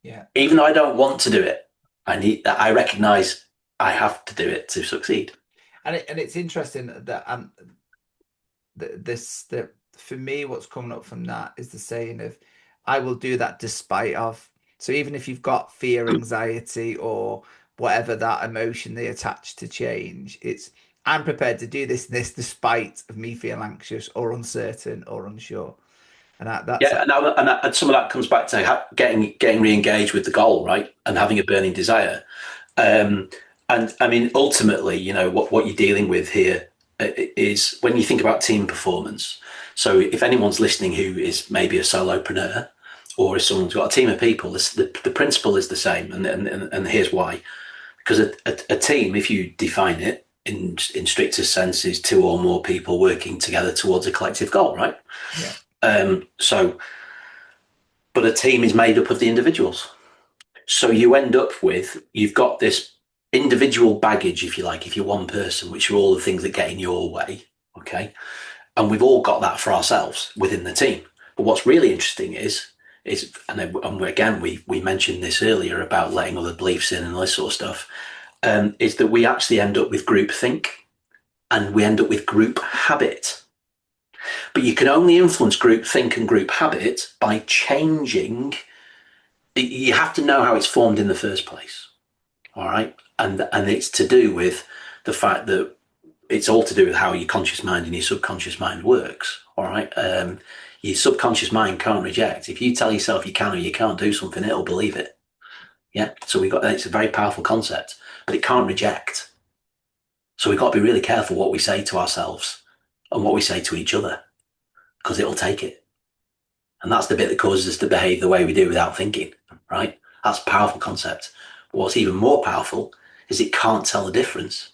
Yeah. Even though I don't want to do it, I recognize I have to do it to succeed. And it's interesting that for me, what's coming up from that is the saying of, I will do that despite of. So even if you've got fear, anxiety, or whatever that emotion they attach to change, I'm prepared to do this despite of me feeling anxious or uncertain or unsure. And and some of that comes back to getting re-engaged with the goal, right, and having a burning desire. And I mean, ultimately, what you're dealing with here is when you think about team performance. So if anyone's listening who is maybe a solopreneur, or if someone's got a team of people, the principle is the same, and here's why. Because a team, if you define it in strictest sense, is two or more people working together towards a collective goal, right? Yeah. But a team is made up of the individuals. So you've got this individual baggage, if you like, if you're one person, which are all the things that get in your way. Okay. And we've all got that for ourselves within the team. But what's really interesting and again, we mentioned this earlier about letting other beliefs in and all this sort of stuff, is that we actually end up with groupthink and we end up with group habit. But you can only influence group think and group habit by changing. You have to know how it's formed in the first place. All right. And it's to do with the fact that it's all to do with how your conscious mind and your subconscious mind works. All right. Your subconscious mind can't reject. If you tell yourself you can or you can't do something, it'll believe it. Yeah. So it's a very powerful concept, but it can't reject. So we've got to be really careful what we say to ourselves and what we say to each other, because it'll take it. And that's the bit that causes us to behave the way we do without thinking, right? That's a powerful concept. But what's even more powerful is it can't tell the difference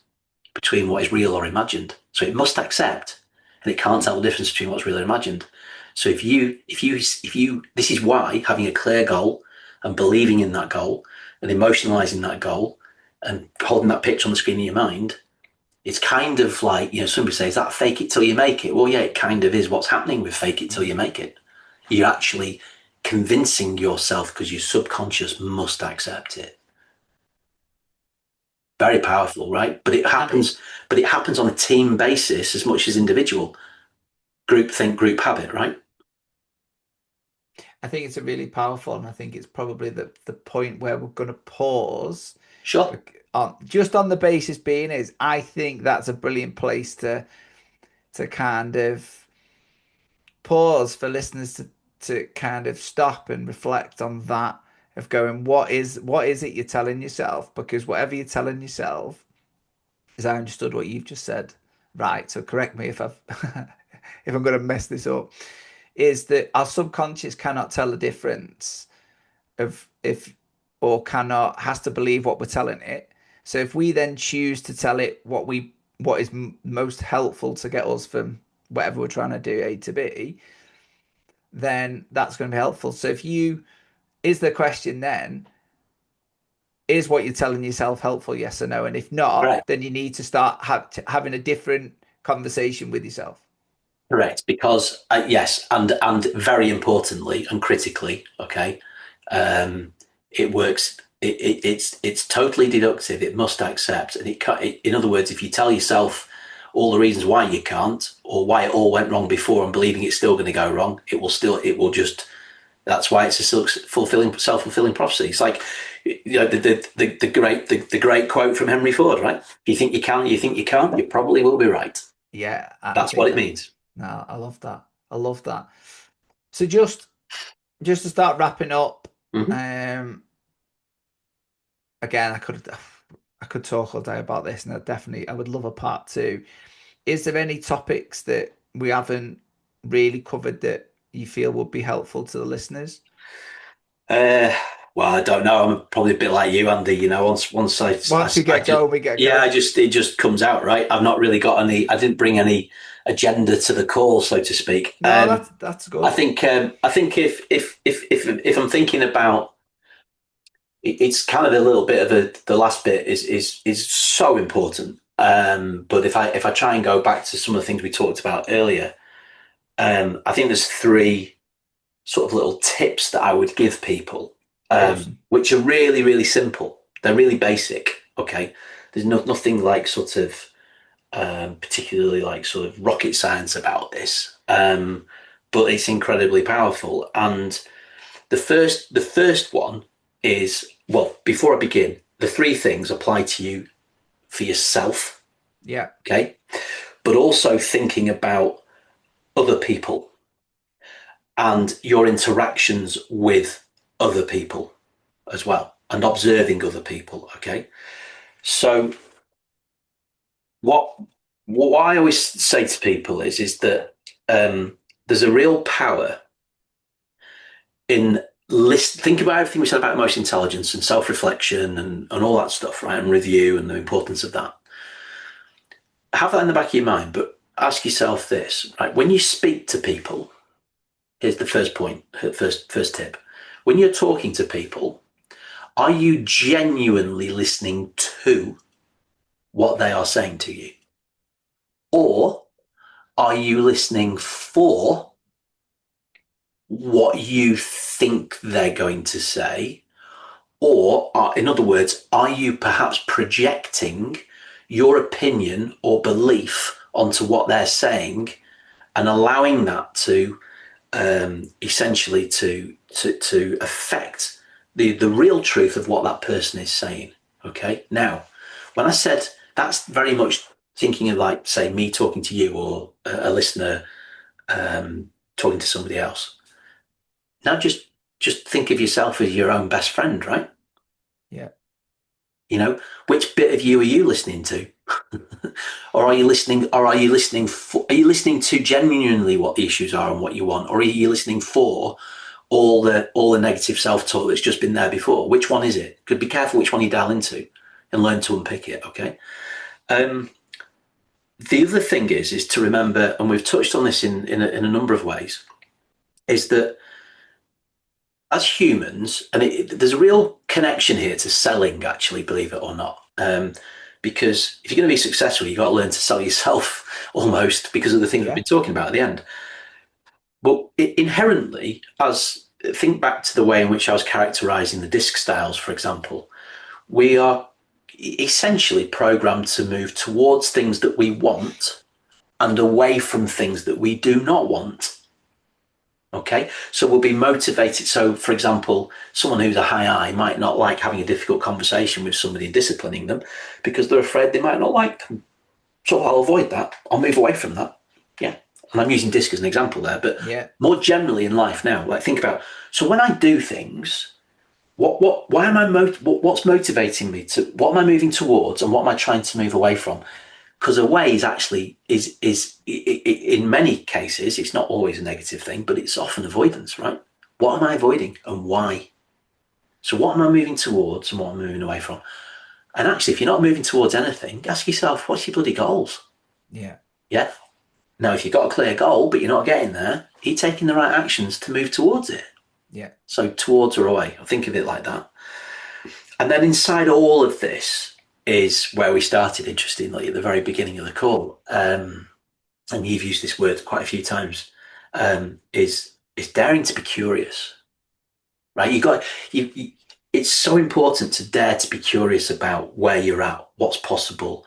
between what is real or imagined. So it must accept, and it can't tell the difference between what's real or imagined. So if you, this is why having a clear goal and believing in that goal and emotionalizing that goal and holding that picture on the screen in your mind, it's kind of like, somebody says, that fake it till you make it. Well, yeah, it kind of is what's happening with fake it till you make it. You're actually convincing yourself because your subconscious must accept it. Very powerful, right? But it happens on a team basis as much as individual. Group think, group habit, right? I think it's a really powerful, and I think it's probably the point where we're going to pause. Sure. Just on the basis being is, I think that's a brilliant place to kind of pause for listeners to kind of stop and reflect on that, of going, what is it you're telling yourself? Because whatever you're telling yourself, as I understood what you've just said, right? So correct me if I've if I'm going to mess this up. Is that our subconscious cannot tell the difference of if or cannot has to believe what we're telling it. So if we then choose to tell it what is most helpful to get us from whatever we're trying to do A to B, then that's going to be helpful. So if you is the question then, is what you're telling yourself helpful, yes or no? And if not, Right. then you need to start having a different conversation with yourself. Correct. Because yes, and very importantly and critically, okay, it works. It's totally deductive. It must accept, and in other words, if you tell yourself all the reasons why you can't or why it all went wrong before and believing it's still going to go wrong, it will just. That's why it's a self-fulfilling prophecy. It's like the great quote from Henry Ford, right? If you think you can, you think you can't, you probably will be right. Yeah, I That's what think it that. means. No, I love that. I love that. So just to start wrapping up, Mm-hmm. um, again, I could talk all day about this, and I would love a part two. Is there any topics that we haven't really covered that you feel would be helpful to the listeners? Uh, well, I don't know. I'm probably a bit like you, Andy. Once Once we I get just going, we get yeah, going. it just comes out, right. I've not really got any. I didn't bring any agenda to the call, so to speak. No, that's I good. think if I'm thinking about it's kind of a little bit of the last bit is so important. But if I try and go back to some of the things we talked about earlier, I think there's three sort of little tips that I would give people, Awesome. which are really, really simple. They're really basic. Okay. There's nothing like sort of particularly like sort of rocket science about this. But it's incredibly powerful. And the first one is, well, before I begin, the three things apply to you for yourself. Yeah. Okay. But also thinking about other people and your interactions with other people as well and observing other people. Okay. So what what I always say to people is that there's a real power in think about everything we said about emotional intelligence and self-reflection and all that stuff, right? And review and the importance of that. Have that in the back of your mind, but ask yourself this, right? When you speak to people, here's the first point, first tip. When you're talking to people, are you genuinely listening to what they are saying to you? Or are you listening for what you think they're going to say? Or, in other words, are you perhaps projecting your opinion or belief onto what they're saying and allowing that to essentially to affect the real truth of what that person is saying? Okay. Now, when I said that's very much thinking of like, say, me talking to you or a listener talking to somebody else. Now, just think of yourself as your own best friend, right? Yeah. Which bit of you are you listening to? or are you listening? Or are you listening to genuinely what the issues are and what you want, or are you listening for all the negative self talk that's just been there before? Which one is it? Could be careful which one you dial into, and learn to unpick it. Okay. Um, the other thing is to remember, and we've touched on this in a number of ways, is that as humans, and there's a real connection here to selling, actually, believe it or not. Because if you're going to be successful, you've got to learn to sell yourself almost because of the things we've Yeah. been talking about at the end. But inherently, as think back to the way in which I was characterizing the disc styles, for example, we are essentially programmed to move towards things that we want and away from things that we do not want. Okay, so we'll be motivated. So, for example, someone who's a high I might not like having a difficult conversation with somebody and disciplining them because they're afraid they might not like them. So I'll avoid that. I'll move away from that. Yeah. And I'm using disc as an example there, but Yeah. more generally in life now, like think about, so when I do things, why am what's motivating me to, what am I moving towards and what am I trying to move away from? Because away is actually, in many cases, it's not always a negative thing, but it's often avoidance, right? What am I avoiding and why? So what am I moving towards and what am I moving away from? And actually, if you're not moving towards anything, ask yourself, what's your bloody goals? Yeah. Yeah. Now, if you've got a clear goal, but you're not getting there, are you taking the right actions to move towards it? Yeah. So towards or away, I think of it like that. And then inside all of this is where we started, interestingly, at the very beginning of the call. And you've used this word quite a few times, is daring to be curious, right? You, it's so important to dare to be curious about where you're at, what's possible,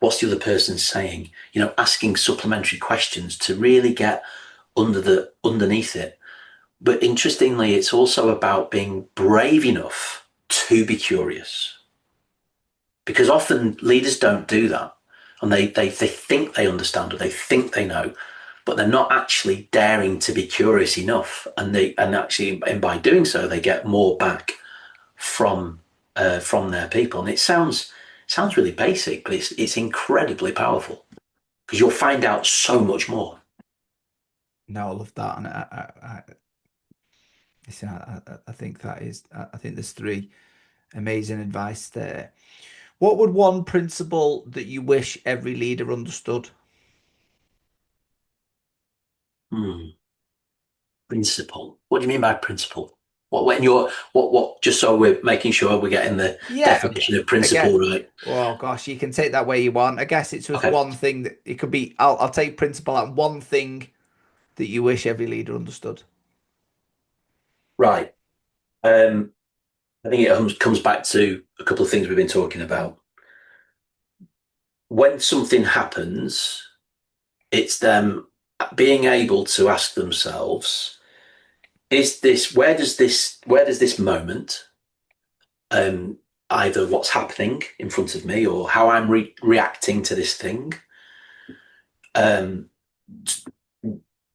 what's the other person saying, asking supplementary questions to really get underneath it. But interestingly, it's also about being brave enough to be curious, because often leaders don't do that, and they think they understand or they think they know, but they're not actually daring to be curious enough, and by doing so they get more back from their people. And it sounds really basic, but it's incredibly powerful because you'll find out so much more. No, I love that, and listen, I think that is. I think there's three amazing advice there. What would one principle that you wish every leader understood? Hmm. Principle. What do you mean by principle? What when you're what? Just so we're making sure we're getting the Yeah, definition of I guess. principle right. Oh gosh, you can take that way you want. I guess it's just Okay. one thing that it could be. I'll take principle out. One thing that you wish every leader understood. Right. Um, I think it comes back to a couple of things we've been talking about. When something happens, it's them being able to ask themselves, is this where does this moment, um, either what's happening in front of me or how I'm reacting to this thing, um,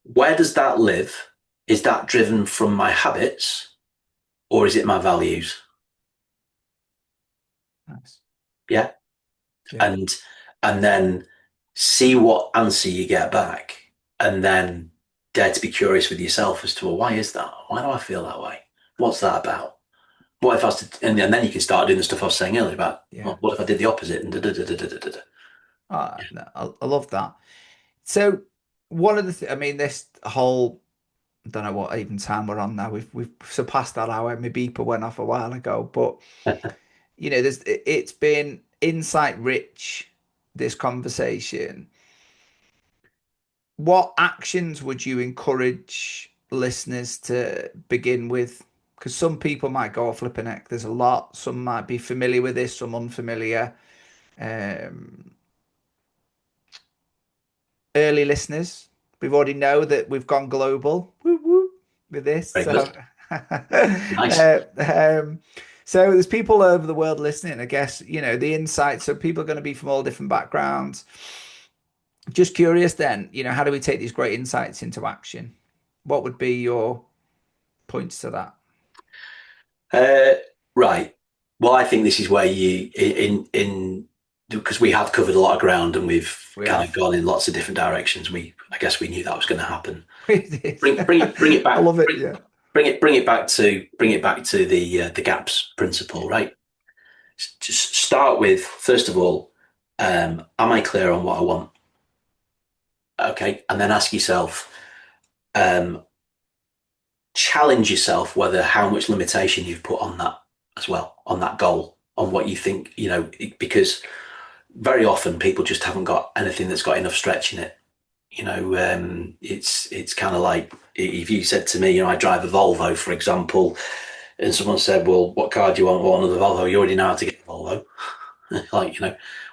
where does that live? Is that driven from my habits or is it my values? Nice. Yeah. Yeah. and and then see what answer you get back, and then dare to be curious with yourself as to, well, why is that? Why do I feel that way? What's that about? What if I was to, and then you can start doing the stuff I was saying earlier about, Yeah. well, what if I did the opposite and da, da, da, da, da, da, da. No, I love that. So one of the, I mean, this whole, I don't know what even time we're on now. We've surpassed that hour. My beeper went off a while ago, but it's been insight rich, this conversation. What actions would you encourage listeners to begin with? Because some people might go, flipping heck, there's a lot. Some might be familiar with this, some unfamiliar. Um, Early listeners, we've already know that we've gone global woo, woo, with this. Very So, good. Nice. um, so there's people all over the world listening. I guess the insights. So people are going to be from all different backgrounds. Just curious, then, how do we take these great insights into action? What would be your points to that? uh, right. Well, I think this is where you in because we have covered a lot of ground and we've We kind of have. gone in lots of different directions. I guess we knew that was going to happen. We did. Bring it I back, love it. Yeah. bring it back to the gaps principle, right? Just start with, first of all, am I clear on what I want? Okay, and then ask yourself, um, challenge yourself whether how much limitation you've put on that as well, on that goal, on what you think, because very often people just haven't got anything that's got enough stretch in it. It's kind of like if you said to me, I drive a Volvo, for example, and someone said, "Well, what car do you want?" Well, another Volvo. You already know how to get a Volvo. Like,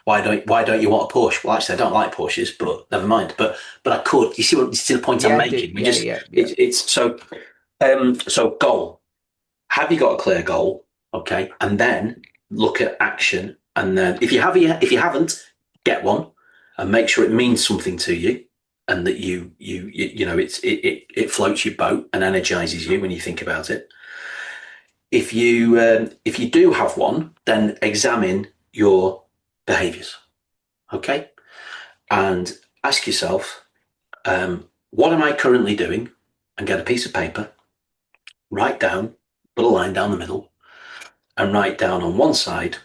why don't you want a Porsche? Well, actually, I don't like Porsches, but never mind. But I could. You see the point I'm Yeah. Do. making? We Yeah. just Yeah. Yeah. it's so goal. Have you got a clear goal? Okay, and then look at action. And then if you haven't, get one, and make sure it means something to you, and that it floats your boat and energizes you when you think about it. If you do have one, then examine your behaviors. Okay, and ask yourself, what am I currently doing? And get a piece of paper, write down, put a line down the middle, and write down on one side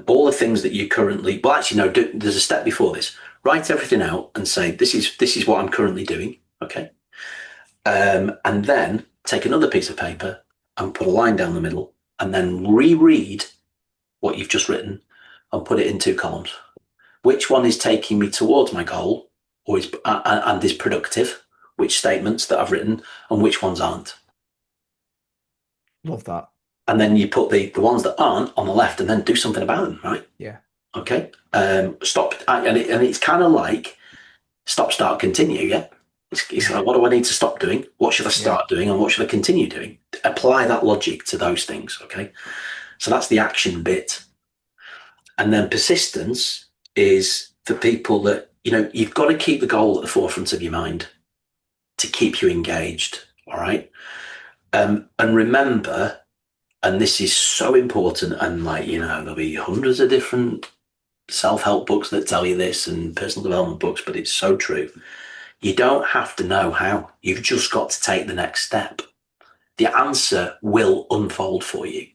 all the things that you currently. Well, actually, no. There's a step before this. Write everything out and say this is what I'm currently doing. Okay, and then take another piece of paper and put a line down the middle, and then reread what you've just written and put it in two columns. Which one is taking me towards my goal, or and is productive? Which statements that I've written and which ones aren't? Love that. And then you put the ones that aren't on the left, and then do something about them, right? Yeah. Okay. Stop, and it's kind of like stop, start, continue. Yeah. It's like, what do I need to stop doing? What should I Yeah. start doing, and what should I continue doing? Apply that logic to those things. Okay. So that's the action bit, and then persistence is for people that you've got to keep the goal at the forefront of your mind to keep you engaged. All right. And remember, and this is so important, and there'll be hundreds of different self-help books that tell you this and personal development books, but it's so true. You don't have to know how. You've just got to take the next step. The answer will unfold for you.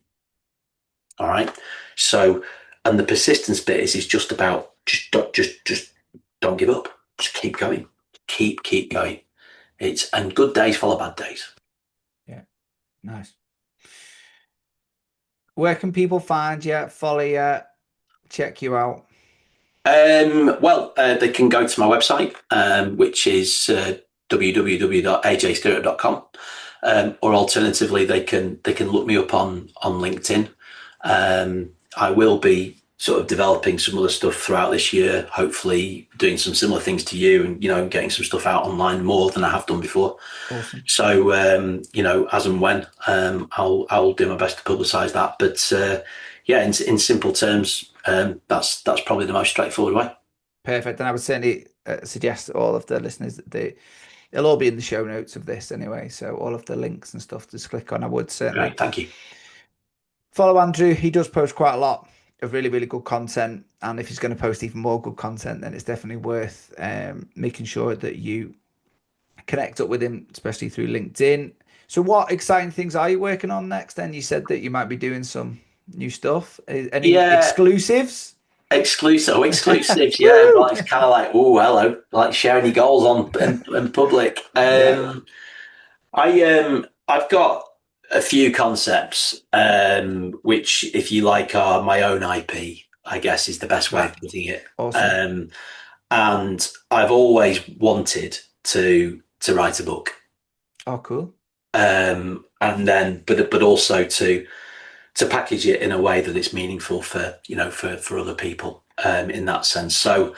All right. So, and the persistence bit is just about just don't give up. Just keep going. Keep going. And good days follow bad days. Yeah. Nice. Where can people find you, follow you, check you out? They can go to my website, which is www.ajstirrup.com, or alternatively, they can look me up on LinkedIn. I will be sort of developing some other stuff throughout this year, hopefully doing some similar things to you, and getting some stuff out online more than I have done before. Awesome. So as and when, I'll do my best to publicise that. But yeah, in simple terms, that's probably the most straightforward way. Perfect. And I would certainly suggest to all of the listeners that it'll all be in the show notes of this anyway. So all of the links and stuff to click on, I would certainly. Great, thank you. Follow Andrew. He does post quite a lot of really, really good content. And if he's going to post even more good content, then it's definitely worth making sure that you connect up with him, especially through LinkedIn. So what exciting things are you working on next? Then you said that you might be doing some new stuff. Any exclusives? Exclusives, yeah. Well, it's kind of like, oh, hello, like sharing your goals on in public. Yeah. I've got a few concepts, which, if you like, are my own IP. I guess is the best way of putting it. Awesome. And I've always wanted to write a book. Oh, cool. And then, but also to package it in a way that it's meaningful for for other people, in that sense. So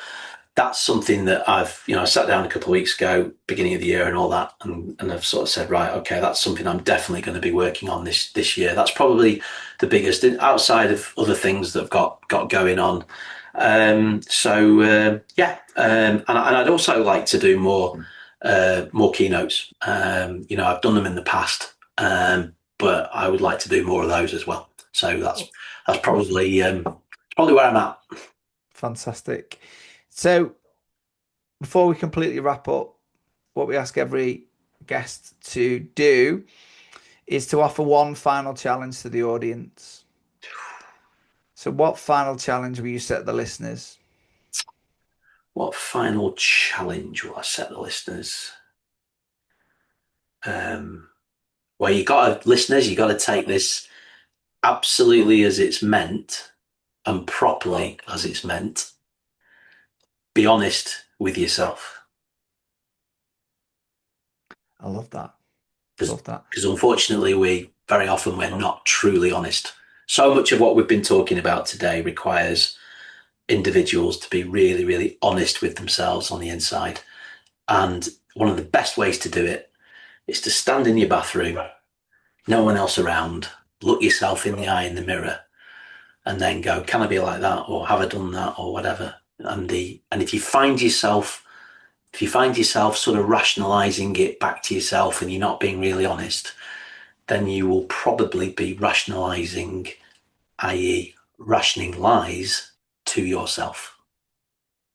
that's something that I sat down a couple of weeks ago, beginning of the year and all that, and I've sort of said, right, okay, that's something I'm definitely going to be working on this year. That's probably the biggest, outside of other things that I've got going on. And I'd also like to do more keynotes. I've done them in the past, but I would like to do more of those as well. So that's probably where I'm at. Fantastic. So before we completely wrap up, what we ask every guest to do is to offer one final challenge to the audience. So what final challenge will you set the listeners? What final challenge will I set the listeners? Well, listeners, you got to take this absolutely as it's meant and properly as it's meant. Be honest with yourself. I love that. Because Love that. unfortunately, very often we're not truly honest. So much of what we've been talking about today requires individuals to be really, really honest with themselves on the inside. And one of the best ways to do it is to stand in your bathroom, no one else around, look yourself in the eye in the mirror, and then go, can I be like that? Or have I done that? Or whatever. And if you find yourself sort of rationalizing it back to yourself and you're not being really honest, then you will probably be rationalizing, i.e., rationing lies to yourself.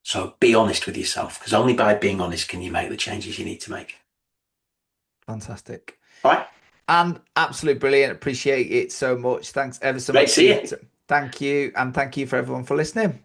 So be honest with yourself, because only by being honest can you make the changes you need to make. Fantastic. All right. And absolutely brilliant. Appreciate it so much. Thanks ever so Great to much for see your you. Thank you. And thank you for everyone for listening.